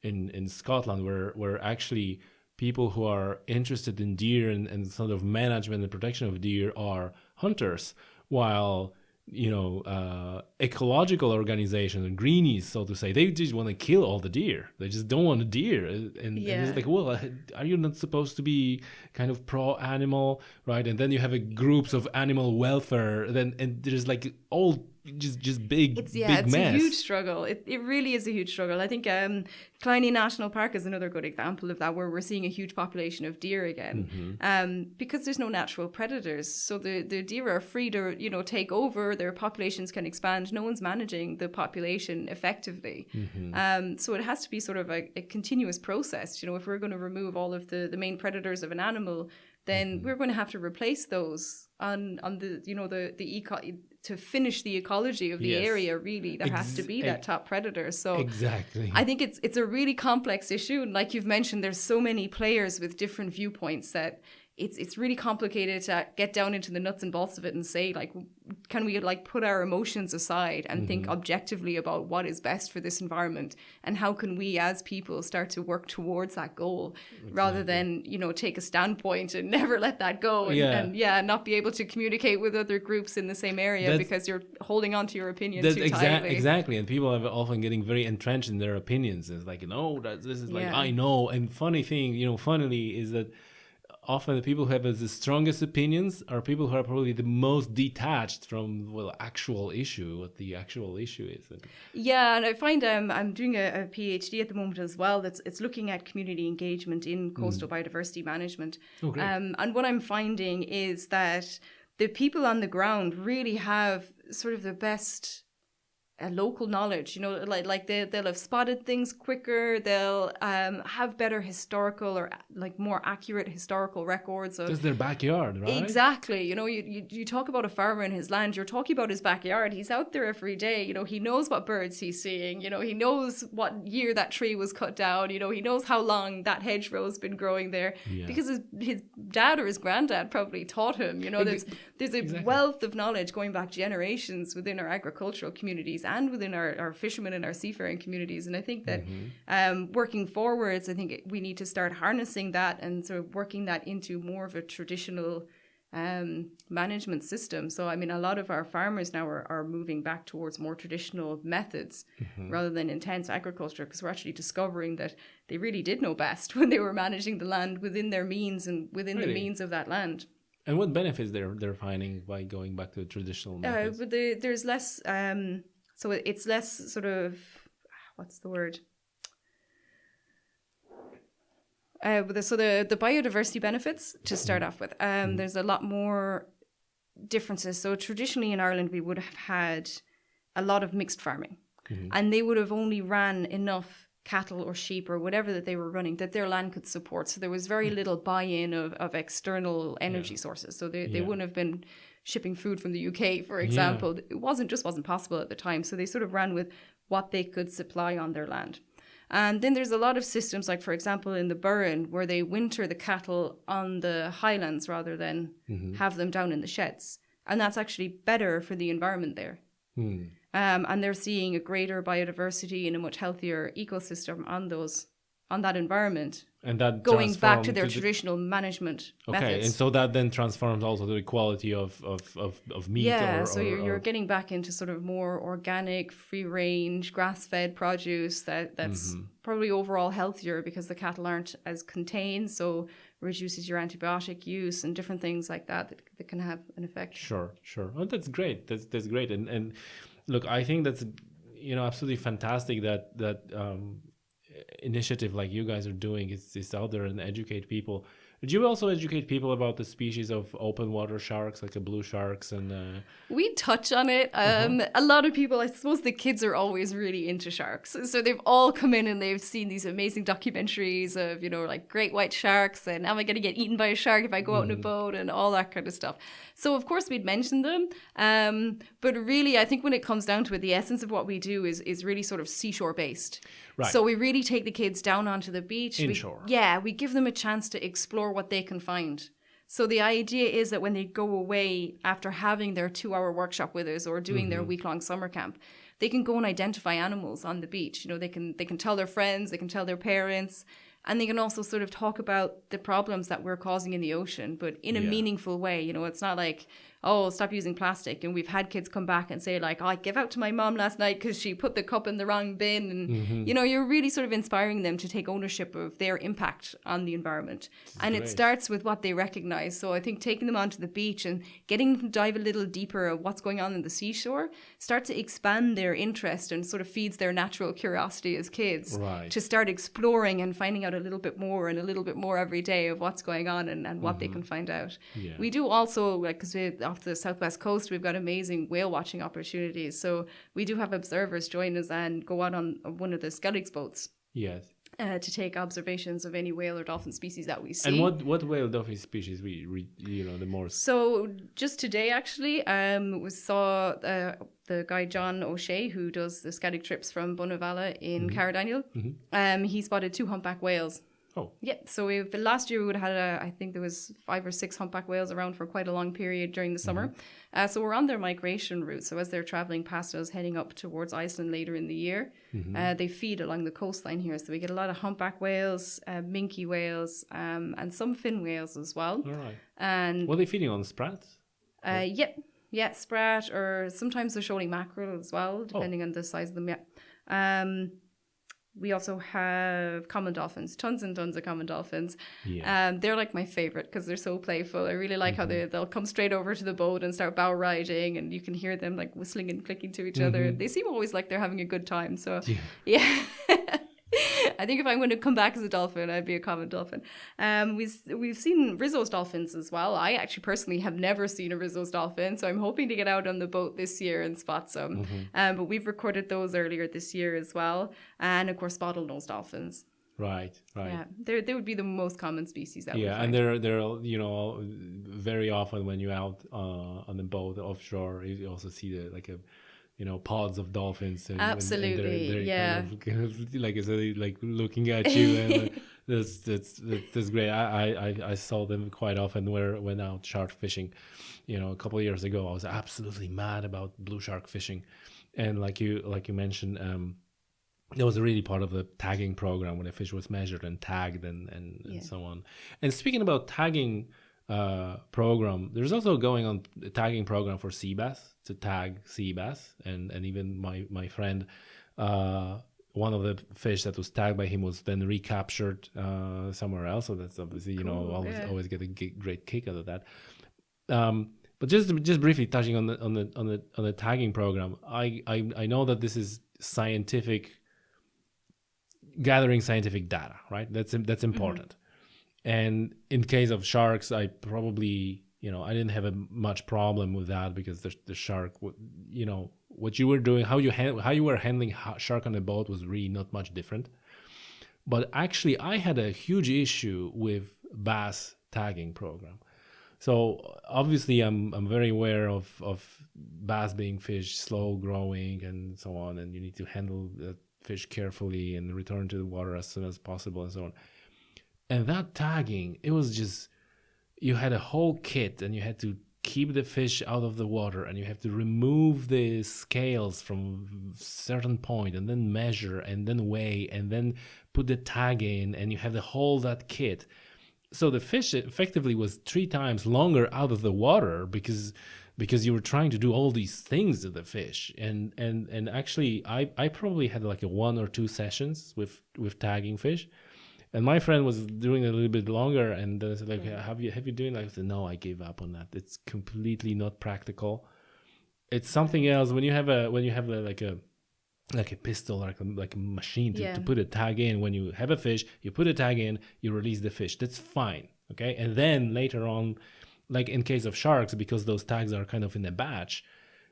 in Scotland, where actually people who are interested in deer and sort of management and protection of deer are hunters, while, you know, ecological organizations and greenies, so to say, they just want to kill all the deer. They just don't want a deer. And it's like, well, are you not supposed to be kind of pro-animal, right? And then you have groups of animal welfare, and there's like all just big mess. It's a huge struggle. It really is a huge struggle. I think Killiney National Park is another good example of that, where we're seeing a huge population of deer again, because there's no natural predators. So the deer are free to, you know, take over. Their populations can expand. No one's managing the population effectively. So it has to be sort of a continuous process. You know, if we're going to remove all of the main predators of an animal, then we're going to have to replace those on the, you know, the to finish the ecology of the area, really, there has to be that top predator. So exactly, I think it's a really complex issue. And like you've mentioned, there's so many players with different viewpoints that it's really complicated to get down into the nuts and bolts of it and say, like, can we like put our emotions aside and think objectively about what is best for this environment, and how can we as people start to work towards that goal, rather than, you know, take a standpoint and never let that go, and not be able to communicate with other groups in the same area because you're holding on to your opinion too tightly. Exactly, and people are often getting very entrenched in their opinions. It's like, no, this is like, I know. And funny thing, you know, funnily is that often the people who have the strongest opinions are people who are probably the most detached from what the actual issue is. Yeah, and I find I'm doing a PhD at the moment as well. It's looking at community engagement in coastal biodiversity management. Oh, great. And what I'm finding is that the people on the ground really have sort of the best local knowledge, you know, like they'll have spotted things quicker, they'll have better historical or like more accurate historical records of just their backyard, right? Exactly. You know, you talk about a farmer in his land, you're talking about his backyard. He's out there every day, you know, he knows what birds he's seeing, you know, he knows what year that tree was cut down, you know, he knows how long that hedgerow's been growing there, because his dad or his granddad probably taught him, you know. There's a wealth of knowledge going back generations within our agricultural communities and within our fishermen and our seafaring communities. And I think that working forwards, I think we need to start harnessing that and sort of working that into more of a traditional management system. So, I mean, a lot of our farmers now are moving back towards more traditional methods rather than intense agriculture, because we're actually discovering that they really did know best when they were managing the land within their means and within the means of that land. And what benefits they're finding by going back to the traditional methods? But there's less, so it's less sort of, what's the word? So the biodiversity benefits, to start off with, there's a lot more differences. So traditionally in Ireland, we would have had a lot of mixed farming, and they would have only ran enough cattle or sheep or whatever that they were running that their land could support. So there was very little buy-in of external energy sources. So they wouldn't have been shipping food from the UK, for example. It wasn't possible at the time. So they sort of ran with what they could supply on their land. And then there's a lot of systems, like, for example, in the Burren, where they winter the cattle on the highlands rather than have them down in the sheds. And that's actually better for the environment there. And they're seeing a greater biodiversity and a much healthier ecosystem on that environment. And that going back to their traditional management methods. Okay, and so that then transforms also the quality of meat. Yeah, so you're getting back into sort of more organic, free-range, grass-fed produce that's probably overall healthier because the cattle aren't as contained, so reduces your antibiotic use and different things like that can have an effect. Sure. Oh, that's great. That's great. And look, I think that's, you know, absolutely fantastic that initiative like you guys are doing is out there and educate people. Did you also educate people about the species of open water sharks, like the blue sharks? And we touch on it. A lot of people, I suppose the kids are always really into sharks. So they've all come in and they've seen these amazing documentaries of, you know, like great white sharks and am I going to get eaten by a shark if I go out in a boat and all that kind of stuff. So of course we'd mention them. But really, I think when it comes down to it, the essence of what we do is really sort of seashore based. Right. So we really take the kids down onto the beach. Inshore. We give them a chance to explore what they can find. So the idea is that when they go away after having their 2-hour workshop with us or doing their week-long summer camp, they can go and identify animals on the beach. You know, they can tell their friends, they can tell their parents, and they can also sort of talk about the problems that we're causing in the ocean, but in a meaningful way. You know, it's not like, oh, stop using plastic. And we've had kids come back and say like, oh, I gave out to my mom last night because she put the cup in the wrong bin. And, you know, you're really sort of inspiring them to take ownership of their impact on the environment. And it starts with what they recognize. So I think taking them onto the beach and getting them to dive a little deeper of what's going on in the seashore starts to expand their interest and sort of feeds their natural curiosity as kids to start exploring and finding out a little bit more and a little bit more every day of what's going on and what they can find out. We do also, like, because off the southwest coast, we've got amazing whale watching opportunities. So we do have observers join us and go out on one of the Skellig's boats. Yes. to take observations of any whale or dolphin species that we see. And what whale dolphin species we the most? So just today, actually, we saw the guy John O'Shea, who does the scouting trips from Bonavalla in Carradaniel. He spotted 2 humpback whales. Oh. Yeah, so last year we would have had, I think there was 5 or 6 humpback whales around for quite a long period during the summer. So we're on their migration route. So as they're traveling past us, heading up towards Iceland later in the year, they feed along the coastline here. So we get a lot of humpback whales, minke whales, and some fin whales as well. All right. And What are they feeding on, sprats? yeah, sprat, or sometimes they're shoaling mackerel as well, depending on the size of them. Yeah. We also have common dolphins, tons and tons of common dolphins. Yeah. They're like my favorite because they're so playful. I really like how they'll come straight over to the boat and start bow riding, and you can hear them like whistling and clicking to each other. They seem always like they're having a good time. So yeah. I think if I'm going to come back as a dolphin, I'd be a common dolphin. We've seen Rizzo's dolphins as well. I actually personally have never seen a Rizzo's dolphin, so I'm hoping to get out on the boat this year and spot some. But we've recorded those earlier this year as well. And of course, bottlenose dolphins. Right. Yeah, they would be the most common species that we find. And they're very often when you're out on the boat offshore, you also see pods of dolphins. And, Absolutely, and yeah. Kind of, like I said, like looking at you, and that's great. I saw them quite often when I went out shark fishing. A couple of years ago, I was absolutely mad about blue shark fishing, and like you mentioned, that was really part of the tagging program when a fish was measured and tagged and so on. And speaking about tagging program, there's also going on a tagging program for sea bass, to tag sea bass, and even my friend, one of the fish that was tagged by him was then recaptured somewhere else. So that's obviously cool, always get a great kick out of that. But just briefly touching on the tagging program, I know that this is gathering scientific data, right? That's important. And in case of sharks, I probably, I didn't have much problem with that, because the shark, what you were doing, how you were handling shark on the boat was really not much different. But actually, I had a huge issue with bass tagging program. So obviously, I'm very aware of bass being fish, slow growing and so on, and you need to handle the fish carefully and return to the water as soon as possible and so on. And that tagging, it was just, you had a whole kit, and you had to keep the fish out of the water, and you have to remove the scales from a certain point, and then measure, and then weigh, and then put the tag in, and you have that kit. So the fish effectively was 3 times longer out of the water because you were trying to do all these things to the fish. And actually, I probably had like 1 or 2 sessions with tagging fish. And my friend was doing it a little bit longer, and then I said, like, have you doing that? I said, no, I gave up on that. It's completely not practical. It's something else when you have like a pistol, like a machine to put a tag in. When you have a fish, you put a tag in, you release the fish. That's fine, okay? And then later on, like in case of sharks, because those tags are kind of in a batch,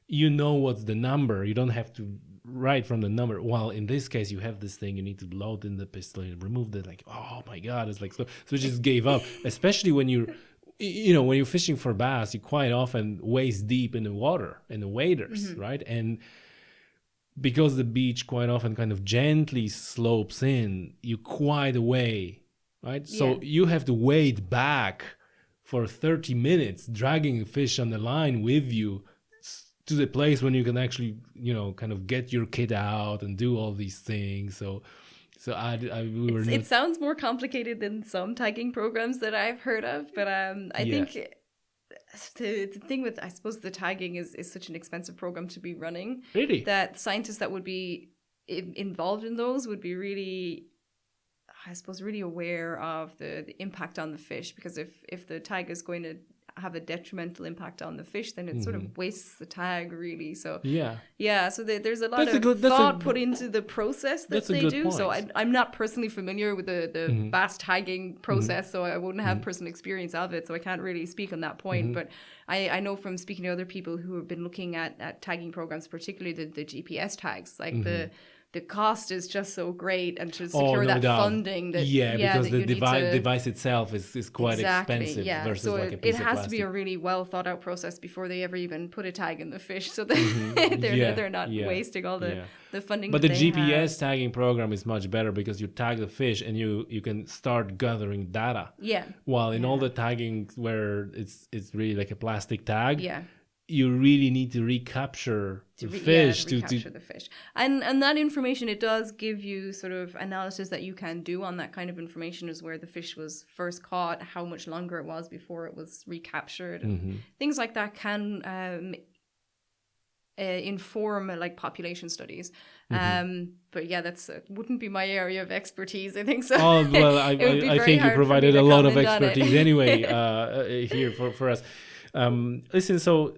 what's the number. You don't have to write from the number. While in this case, you have this thing, you need to load in the pistol and remove the, like, oh my God, it's like, so I just gave up. Especially when when you're fishing for bass, you quite often waist deep in the water, in the waders, right? And because the beach quite often kind of gently slopes in, you quite away, right? So you have to wade back for 30 minutes, dragging fish on the line with you to the place when you can actually, kind of get your kit out and do all these things. So it sounds more complicated than some tagging programs that I've heard of, but I think the thing with, I suppose, the tagging is such an expensive program to be running. Really? That scientists that would be involved in those would be really, I suppose, really aware of the impact on the fish, because if the tag is going to have a detrimental impact on the fish, then it sort of wastes the tag, really. So so there's a lot of thought put into the process that they do. Point. So I'm not personally familiar with the bass tagging process, so I wouldn't have personal experience of it, so I can't really speak on that point. But I know from speaking to other people who have been looking at tagging programs, particularly the GPS tags, like the cost is just so great, and to Oh, secure no that doubt. funding that Yeah, because that the you need to device itself is quite expensive yeah. versus So like a it piece of has to be plastic. a really well thought out process before they ever even put a tag in the fish, so that Yeah, they're not yeah, wasting all yeah. the funding But that the they have. GPS tagging program is much better because you tag the fish and you can start gathering data. Yeah. While in all Yeah. the tagging where it's really like a plastic tag, Yeah. you really need to recapture the Yeah, fish to to recapture the fish, and that information, it does give you sort of analysis that you can do on that kind of information, is where the fish was first caught, how much longer it was before it was recaptured, and things like that can inform like population studies. But yeah, that's wouldn't be my area of expertise, I think so. Oh well, It would be I very think you hard for me provided to a lot of comment on it. expertise anyway here for us. Listen, so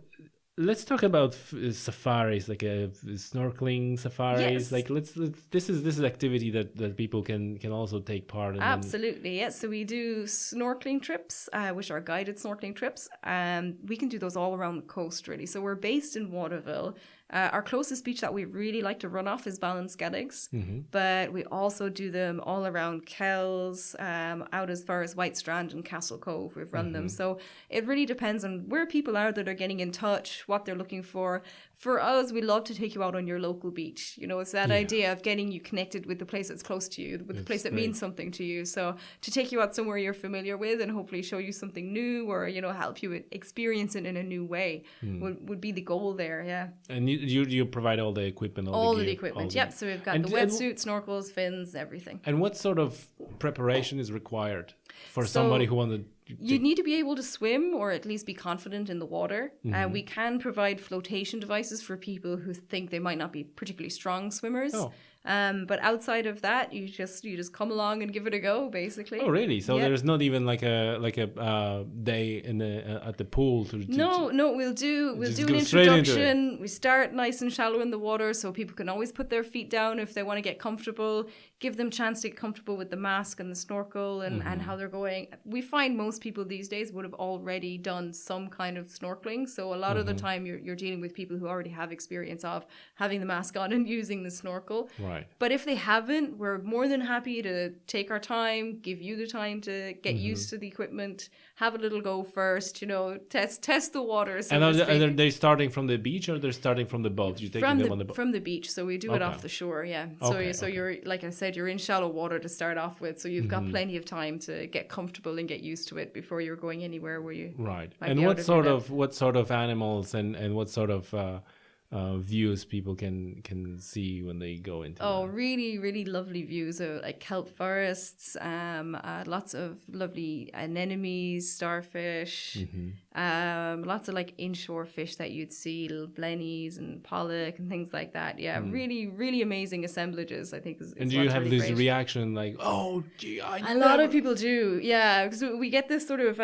let's talk about safaris, like snorkeling safaris. Yes. Like let's this is activity that people can also take part in. Absolutely, yes. So we do snorkeling trips, which are guided snorkeling trips. We can do those all around the coast, really. So we're based in Waterville. Our closest beach that we really like to run off is Ballinskelligs, but we also do them all around Kells, out as far as White Strand and Castle Cove. We've run them. So it really depends on where people are that are getting in touch, what they're looking for. For us, we love to take you out on your local beach. You know, it's that idea of getting you connected with the place that's close to you, with the place that means something to you. So to take you out somewhere you're familiar with and hopefully show you something new, or, you know, help you experience it in a new way would be the goal there, yeah. And you provide all the equipment, All the of the gear, equipment, yep. So we've got the wetsuit, snorkels, fins, everything. And what sort of preparation is required for So somebody who wanted? You need to be able to swim, or at least be confident in the water. We can provide flotation devices for people who think they might not be particularly strong swimmers. Oh. But outside of that, you just come along and give it a go, basically. Oh, really? So Yep. there's not even like a day in the at the pool to No, we'll do just an go straight into it. introduction. We start nice and shallow in the water, so people can always put their feet down if they want to get comfortable. Give them a chance to get comfortable with the mask and the snorkel and how they're going. We find most people these days would have already done some kind of snorkeling, so a lot of the time you're dealing with people who already have experience of having the mask on and using the snorkel. Right. But if they haven't, we're more than happy to take our time, give you the time to get used to the equipment, have a little go first, you know, test the water. So And are they starting from the beach, or they're starting from the boat? You take them on the boat? From the beach, so we do it off the shore, yeah. So Okay. you're, like I said, you're in shallow water to start off with, so you've got plenty of time to get comfortable and get used to it before you're going anywhere where you Right. might And be out what sort of animals and what sort of views people can see when they go into Oh, that? really, really lovely views of like kelp forests, lots of lovely anemones, starfish, lots of like inshore fish that you'd see, little blennies and pollock and things like that. Yeah, really, really amazing assemblages, I think. And do you have really this great. reaction like, oh, gee, A lot of people do, yeah, because we get this sort of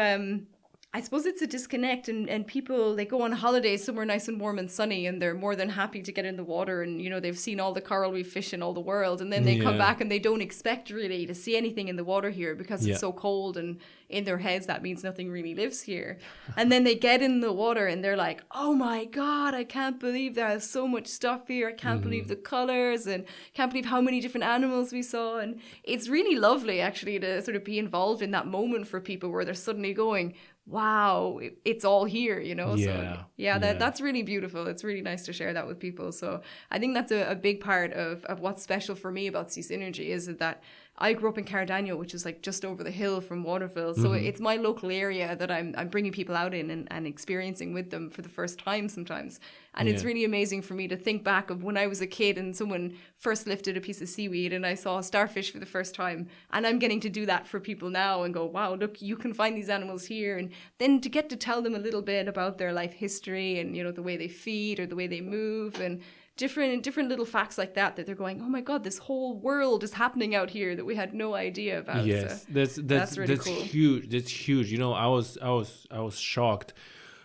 I suppose it's a disconnect, and people, they go on holidays somewhere nice and warm and sunny, and they're more than happy to get in the water, and, you know, they've seen all the coral reef fish in all the world, and then they come back and they don't expect really to see anything in the water here because it's so cold, and in their heads that means nothing really lives here. And then they get in the water and they're like, oh my God, I can't believe there's so much stuff here. I can't believe the colors, and can't believe how many different animals we saw. And it's really lovely actually to sort of be involved in that moment for people where they're suddenly going, wow, it's all here, you know? So that's really beautiful. It's really nice to share that with people. So I think that's a big part of what's special for me about Sea Synergy, is that I grew up in Cardano, which is like just over the hill from Waterville. So it's my local area that I'm bringing people out in and experiencing with them for the first time sometimes. And it's really amazing for me to think back of when I was a kid and someone first lifted a piece of seaweed and I saw a starfish for the first time. And I'm getting to do that for people now and go, wow, look, you can find these animals here. And then to get to tell them a little bit about their life history and, you know, the way they feed or the way they move and different little facts like that they're going, oh my God, this whole world is happening out here that we had no idea about. Yes, so that's really cool. Huge. That's huge. You know, I was shocked.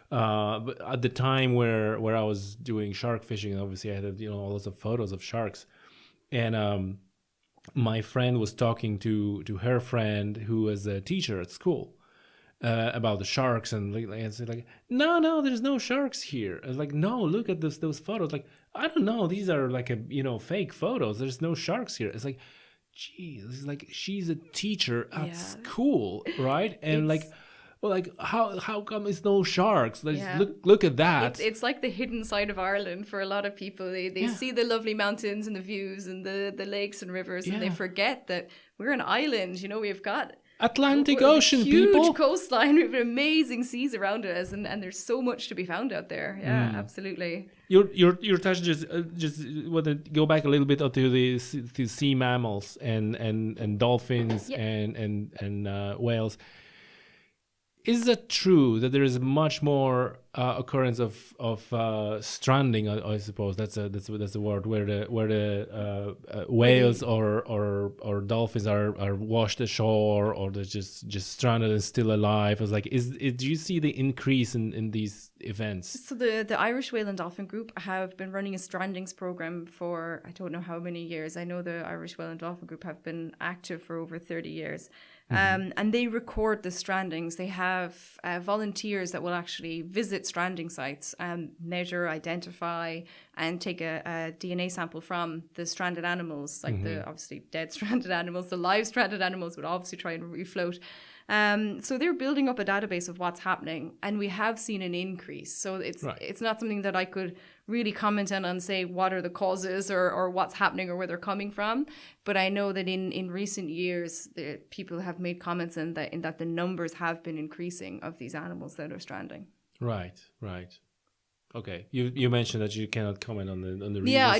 But at the time where I was doing shark fishing, obviously I had, you know, lots of photos of sharks, and my friend was talking to her friend who was a teacher at school, about the sharks, and it's like, no, there's no sharks here. It's like, no, look at those photos. Like, I don't know, these are like fake photos. There's no sharks here. It's like, geez, it's like she's a teacher at school, right? And like, well, like how come it's no sharks? Like, look at that. It's like the hidden side of Ireland for a lot of people. They see the lovely mountains and the views and the lakes and rivers, and they forget that we're an island. We've got Atlantic Ocean, huge people. Coastline. We have amazing seas around us, and there's so much to be found out there. Yeah, absolutely. You're touching just want to go back a little bit to the sea mammals and dolphins and whales. Is it true that there is much more occurrence of stranding? I suppose that's the word where the whales or dolphins are washed ashore, or they're just stranded and still alive. It's like, do you see the increase in these events? So the Irish Whale and Dolphin Group have been running a strandings program for, I don't know how many years. I know the Irish Whale and Dolphin Group have been active for over 30 years. And they record the strandings. They have volunteers that will actually visit stranding sites and measure, identify, and take a DNA sample from the stranded animals, like the obviously dead stranded animals. The live stranded animals would obviously try and refloat. So they're building up a database of what's happening, and we have seen an increase. So it's not something that I could really comment on and say what are the causes or what's happening or where they're coming from. But I know that in recent years, people have made comments in that the numbers have been increasing of these animals that are stranding. Right. Okay, you mentioned that you cannot comment on the reasons. Yeah,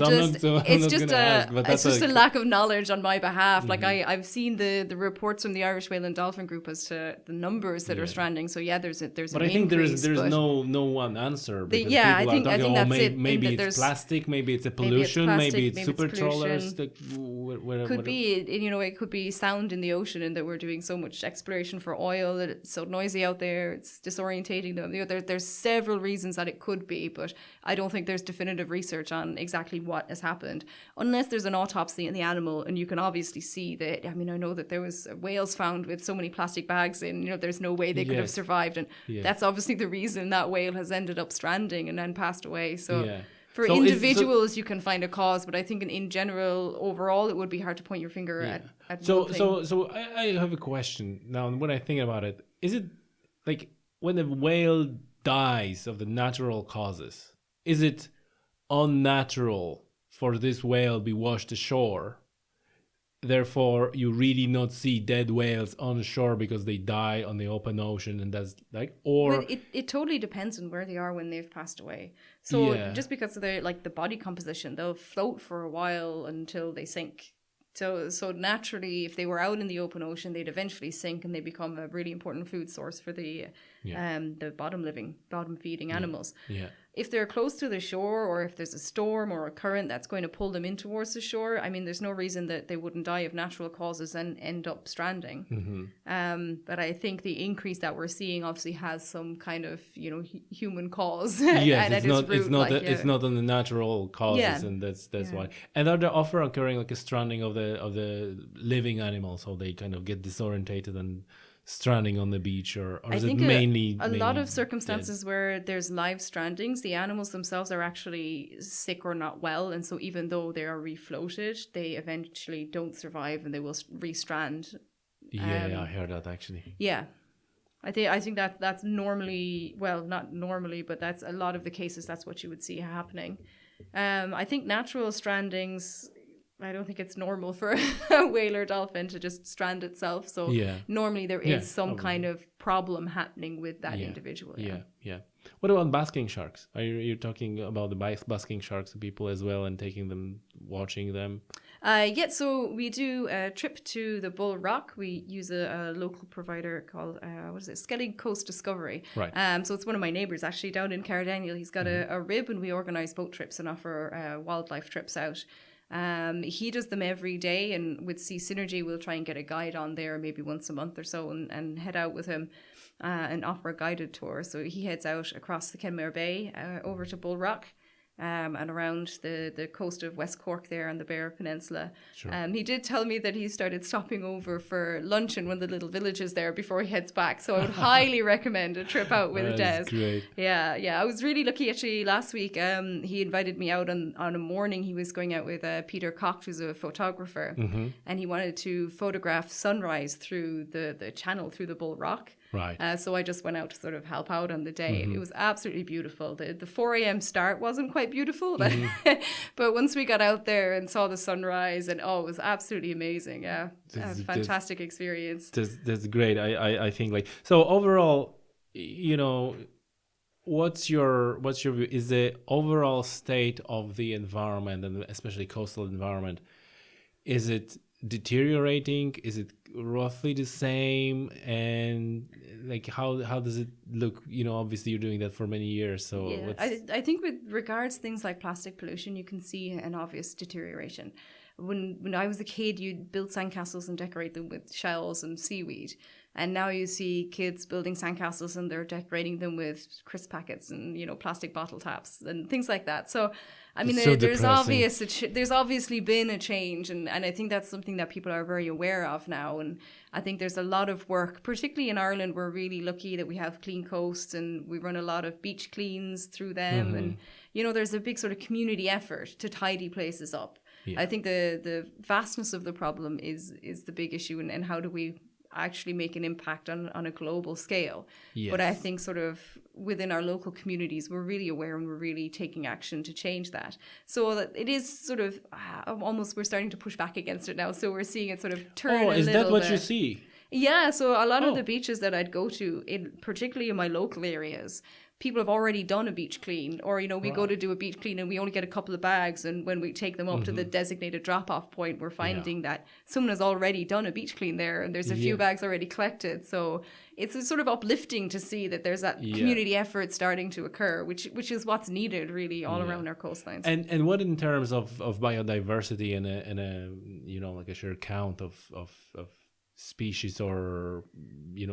it's just a lack of knowledge on my behalf. Like I've seen the reports from the Irish Whale and Dolphin Group as to the numbers that are stranding. So there's but I think there's no one answer. Because I think that's it. Maybe it's plastic, maybe it's a pollution, maybe it's super trawlers. Could be, it could be sound in the ocean, and that we're doing so much exploration for oil that it's so noisy out there, it's disorientating them. There's several reasons that it could be. But I don't think there's definitive research on exactly what has happened, unless there's an autopsy in the animal, and you can obviously see that. I mean, I know that there was whales found with so many plastic bags in. There's no way they could have survived, and that's obviously the reason that whale has ended up stranding and then passed away. So. For individuals, you can find a cause, but I think in general, overall, it would be hard to point your finger at one thing. So I have a question now. When I think about it, is it like when a whale dies of the natural causes, is it unnatural for this whale be washed ashore? Therefore, you really not see dead whales on the shore because they die on the open ocean, and that's like, or well, it totally depends on where they are when they've passed away. So just because of their the body composition, they'll float for a while until they sink. So naturally, if they were out in the open ocean, they'd eventually sink, and they become a really important food source for the bottom feeding animals. If they're close to the shore, or if there's a storm or a current that's going to pull them in towards the shore, I mean, there's no reason that they wouldn't die of natural causes and end up stranding. But I think the increase that we're seeing obviously has some kind of human cause. Yes, it's not on the natural causes, and that's why. And are there often occurring like a stranding of the living animals, so they kind of get disorientated and stranding on the beach, or is it mainly a lot of circumstances where there's live strandings, the animals themselves are actually sick or not well, and so even though they are refloated, they eventually don't survive and they will restrand. I heard that actually. I think that's normally, well, not normally, but that's a lot of the cases. That's what you would see happening. I think natural strandings, I don't think it's normal for a whale or dolphin to just strand itself. So normally there is some kind of problem happening with that individual. What about basking sharks? Are you talking about the basking sharks, people as well, and taking them, watching them? So we do a trip to the Bull Rock. We use a local provider called, Skellig Coast Discovery. Right. So it's one of my neighbours actually down in Cardaniel. He's got a rib, and we organise boat trips and offer wildlife trips out. He does them every day, and with Sea Synergy we'll try and get a guide on there maybe once a month or so, and head out with him and offer a guided tour. So he heads out across the Kenmare Bay over to Bull Rock. and around the coast of West Cork there on the Bear Peninsula. Sure. He did tell me that he started stopping over for lunch in one of the little villages there before he heads back. So I would highly recommend a trip out with Des. That's great. Yeah. I was really lucky actually last week. He invited me out on a morning. He was going out with Peter Cox, who's a photographer, and he wanted to photograph sunrise through the channel, through the Bull Rock. Right. So I just went out to sort of help out on the day. It was absolutely beautiful. The 4 a.m. start wasn't quite beautiful, but but once we got out there and saw the sunrise, and it was absolutely amazing. Yeah, fantastic experience. That's great. I think like so overall, what's your view? Is the overall state of the environment, and especially coastal environment, is it deteriorating? Is it roughly the same? And like how does it look? Obviously you're doing that for many years, so I think with regards to things like plastic pollution, you can see an obvious deterioration. When I was a kid, you'd build sandcastles and decorate them with shells and seaweed. And now you see kids building sandcastles and they're decorating them with crisp packets and, plastic bottle taps and things like that. So, I mean, there's obviously been a change. And I think that's something that people are very aware of now. And I think there's a lot of work, particularly in Ireland. We're really lucky that we have clean coasts and we run a lot of beach cleans through them. And, there's a big sort of community effort to tidy places up. Yeah. I think the vastness of the problem is the big issue, and how do we actually make an impact on a global scale. Yes. But I think sort of within our local communities, we're really aware and we're really taking action to change that. So that it is sort of almost we're starting to push back against it now. So we're seeing it sort of turn a little bit. Is that what you see? Yeah, so a lot of the beaches that I'd go to, particularly in my local areas, people have already done a beach clean, or, we go to do a beach clean and we only get a couple of bags. And when we take them up to the designated drop-off point, we're finding that someone has already done a beach clean there and there's a few bags already collected. So it's sort of uplifting to see that there's that community effort starting to occur, which is what's needed really all around our coastlines. And what in terms of biodiversity and a like a sheer count of species or,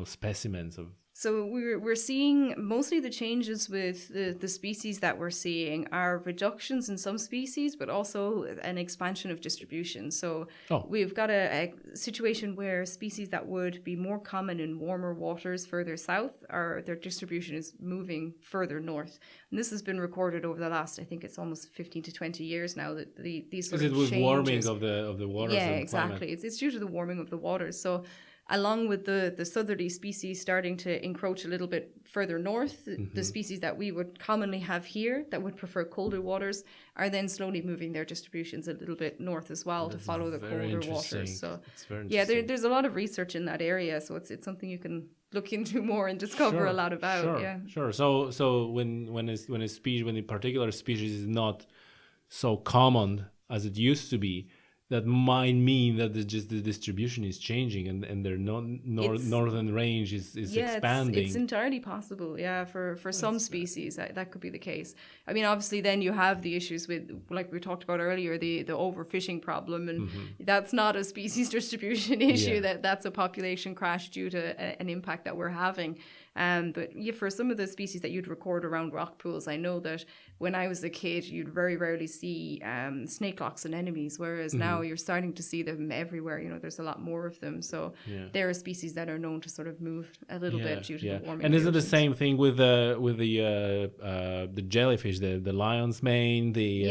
specimens of... So we're seeing mostly the changes with the species that we're seeing are reductions in some species, but also an expansion of distribution. So we've got a situation where species that would be more common in warmer waters further south, their distribution is moving further north. And this has been recorded over the last, I think it's almost 15 to 20 years now, that these sort of changes. Is it with warming of the waters? Yeah, exactly. It's due to the warming of the waters. So along with the southerly species starting to encroach a little bit further north, the species that we would commonly have here that would prefer colder waters are then slowly moving their distributions a little bit north as well to follow the colder waters. So there's a lot of research in that area. So it's something you can look into more and discover a lot about. Sure. So when a particular species is not so common as it used to be, that might mean that the distribution is changing and their northern range is expanding. It's entirely possible, for some species that could be the case. I mean, obviously then you have the issues with, like we talked about earlier, the overfishing problem, and that's not a species distribution issue, that's a population crash due to an impact that we're having. But for some of the species that you'd record around rock pools, I know that when I was a kid, you'd very rarely see snake locks and anemones, whereas now you're starting to see them everywhere. There's a lot more of them. So there are species that are known to sort of move a little bit due to the warming. And is it the same thing with the jellyfish, the lion's mane, the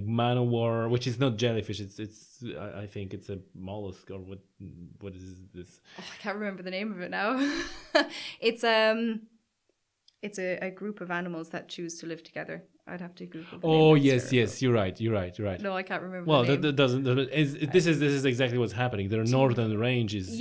manowar, which is not jellyfish? It's I think it's a mollusk, or what is this? Oh, I can't remember the name of it now. It's a group of animals that choose to live together. I'd have to Google. Yes, you're right. No, I can't remember. Well, the name. that doesn't. This is exactly what's happening. Their northern range is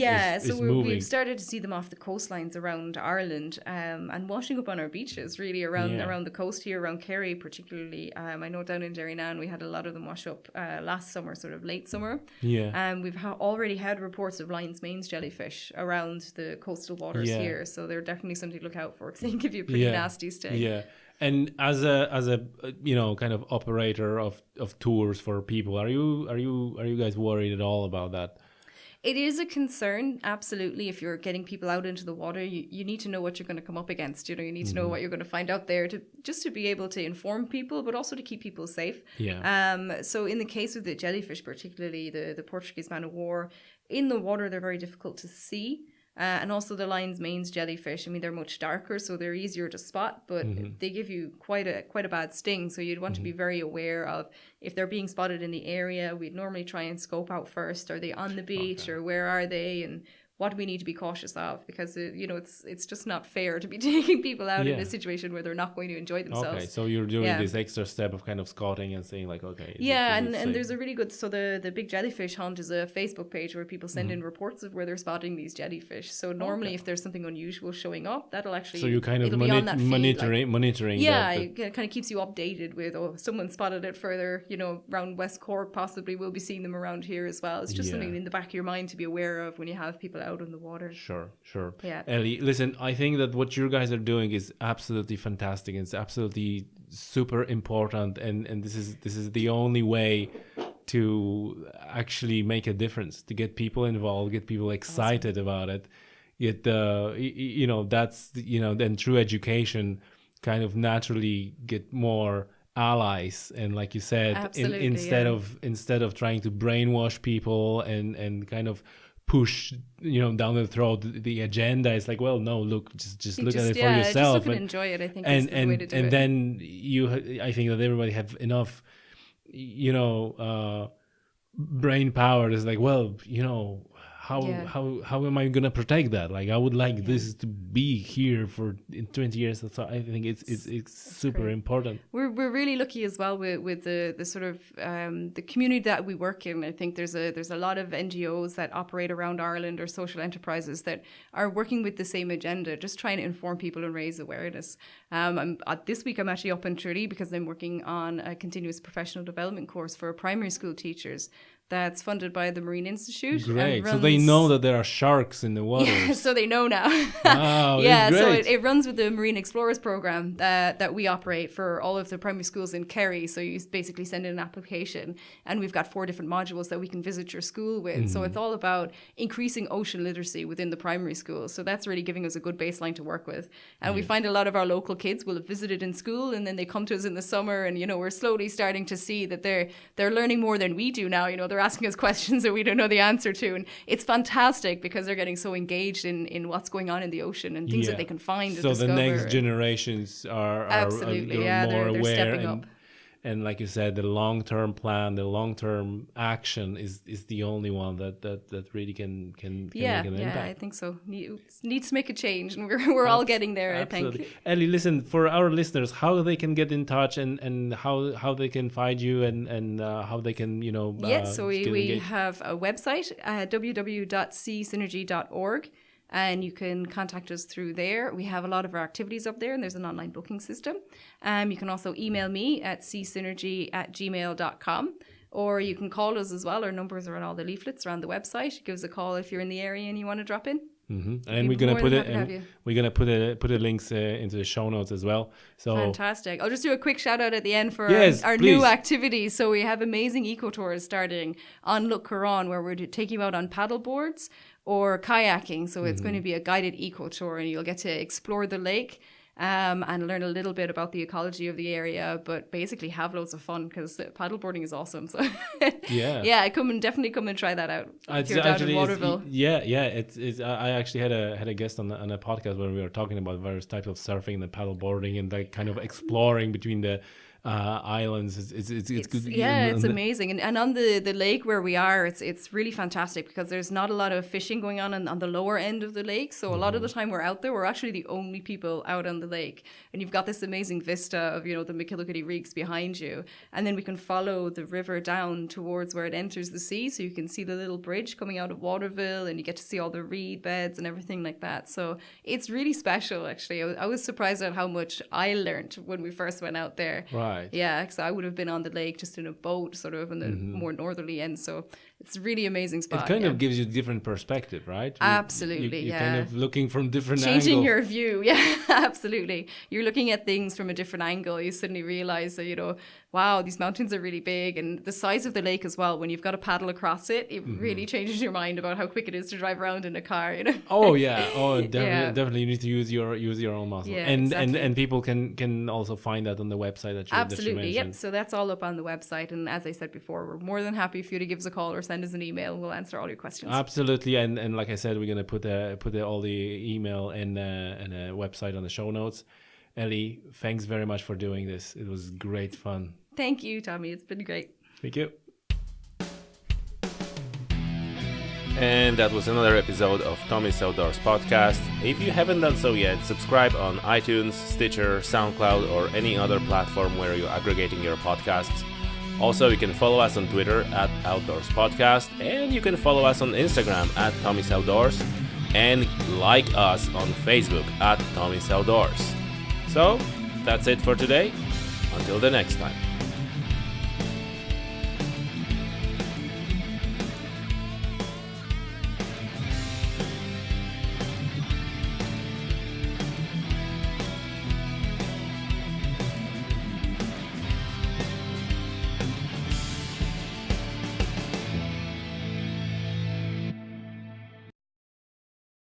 moving. We've started to see them off the coastlines around Ireland, and washing up on our beaches, really around the coast here, around Kerry particularly. I know down in Derrynane we had a lot of them wash up last summer, sort of late summer. We've already had reports of lion's mane jellyfish around the coastal waters here, so they're definitely something to look out for because they can give you a pretty nasty stay. Yeah. And as a kind of operator of tours for people, are you guys worried at all about that? It is a concern, absolutely. If you're getting people out into the water, you need to know what you're going to come up against. You know, you need to know what you're going to find out there to be able to inform people, but also to keep people safe. Yeah. So in the case of the jellyfish, particularly the Portuguese man of war, in the water they're very difficult to see. And also the lion's mane's jellyfish, I mean, they're much darker, so they're easier to spot, but they give you quite a bad sting. So you'd want to be very aware of if they're being spotted in the area. We'd normally try and scope out first. Are they on the beach or where are they? And what we need to be cautious of, because it's just not fair to be taking people out in a situation where they're not going to enjoy themselves. Okay, so you're doing this extra step of kind of scouting and saying like, okay. And there's a really good, so the Big Jellyfish Hunt is a Facebook page where people send in reports of where they're spotting these jellyfish. So normally if there's something unusual showing up, that'll actually, so you kind of monitoring. Yeah, it kind of keeps you updated with, someone spotted it further, around West Cork, possibly we'll be seeing them around here as well. It's just something in the back of your mind to be aware of when you have people out in the water. Sure. Yeah. Ellie, listen, I think that what you guys are doing is absolutely fantastic. It's absolutely super important, and this is the only way to actually make a difference, to get people involved, get people excited about it. Yet, then through education, kind of naturally get more allies, and like you said, instead of trying to brainwash people and kind of push down the throat the agenda, is like, well, no, look, just look at it for yourself, just look and enjoy it. I think is the way to do it. And then I think that everybody have enough brain power. Is like, well, how am I gonna protect that? Like, I would like this to be here for in 20 years. So I think it's super important. We're really lucky as well with the sort of the community that we work in. I think there's a lot of NGOs that operate around Ireland, or social enterprises that are working with the same agenda, just trying to inform people and raise awareness. This week I'm actually up in Tralee because I'm working on a continuous professional development course for primary school teachers that's funded by the Marine Institute. Great. So they know that there are sharks in the water. Yeah, so they know now. Wow, yeah, so it runs with the Marine Explorers program that we operate for all of the primary schools in Kerry. So you basically send in an application, and we've got 4 different modules that we can visit your school with. So it's all about increasing ocean literacy within the primary schools. So that's really giving us a good baseline to work with. And we find a lot of our local kids will have visited in school, and then they come to us in the summer, and we're slowly starting to see that they're learning more than we do now. They're asking us questions that we don't know the answer to, and it's fantastic because they're getting so engaged in what's going on in the long-term and things that they can find and so discover. The next generations are absolutely more they're aware, stepping up. And like you said, the long-term plan, the long-term action is the only one that really can make an impact. I think so. Needs to make a change, and we're all getting there. Absolutely. I think. Ellie, listen, for our listeners, how they can get in touch and how they can find you and how they can so we have a website, www.csynergy.org. And you can contact us through there. We have a lot of our activities up there, and there's an online booking system. You can also email me at csynergy@gmail.com, or you can call us as well. Our numbers are on all the leaflets around the website. Give us a call if you're in the area and you want to drop in. And we're gonna put the links into the show notes as well. So fantastic! I'll just do a quick shout out at the end for our please. new activities. So we have amazing eco tours starting on Lough Corrán, where we're taking you out on paddle boards or kayaking. So it's going to be a guided eco tour, and you'll get to explore the lake and learn a little bit about the ecology of the area, but basically have loads of fun because paddleboarding is awesome. So definitely come and try that out if you're down in Waterville. It's I actually had a guest on a podcast where we were talking about various types of surfing and paddleboarding and like kind of exploring between the islands. It's good. It's amazing, and on the lake where we are, it's really fantastic because there's not a lot of fishing going on the lower end of the lake. So a lot of the time we're out there, we're actually the only people out on the lake, and you've got this amazing vista of the McKillicuddy Reeks behind you, and then we can follow the river down towards where it enters the sea, so you can see the little bridge coming out of Waterville, and you get to see all the reed beds and everything like that. So it's really special. Actually, I was surprised at how much I learned when we first went out there. Right. Yeah, because I would have been on the lake just in a boat, sort of on the more northerly end. So it's a really amazing spot. It kind of gives you a different perspective, right? Absolutely, you're kind of looking from different changing angles. your view. Yeah, absolutely. You're looking at things from a different angle. You suddenly realize that wow, these mountains are really big, and the size of the lake as well. When you've got to paddle across it, it really changes your mind about how quick it is to drive around in a car. Oh yeah, definitely you need to use your own muscle, Yeah, and exactly. and people can also find that on the website that you Absolutely, mentioned. yep. So that's all up on the website, and as I said before, we're more than happy for you to give us a call or send us an email. We'll answer all your questions. Absolutely, and like I said, we're gonna put all the email and a website on the show notes. Ellie, thanks very much for doing this. It was great fun. Thank you, Tommy. It's been great. Thank you. And that was another episode of Tommy's Outdoors podcast. If you haven't done so yet, subscribe on iTunes, Stitcher, SoundCloud, or any other platform where you're aggregating your podcasts. Also, you can follow us on Twitter at Outdoors Podcast, and you can follow us on Instagram at Tommy's Outdoors, and like us on Facebook at Tommy's Outdoors. So, that's it for today. Until the next time.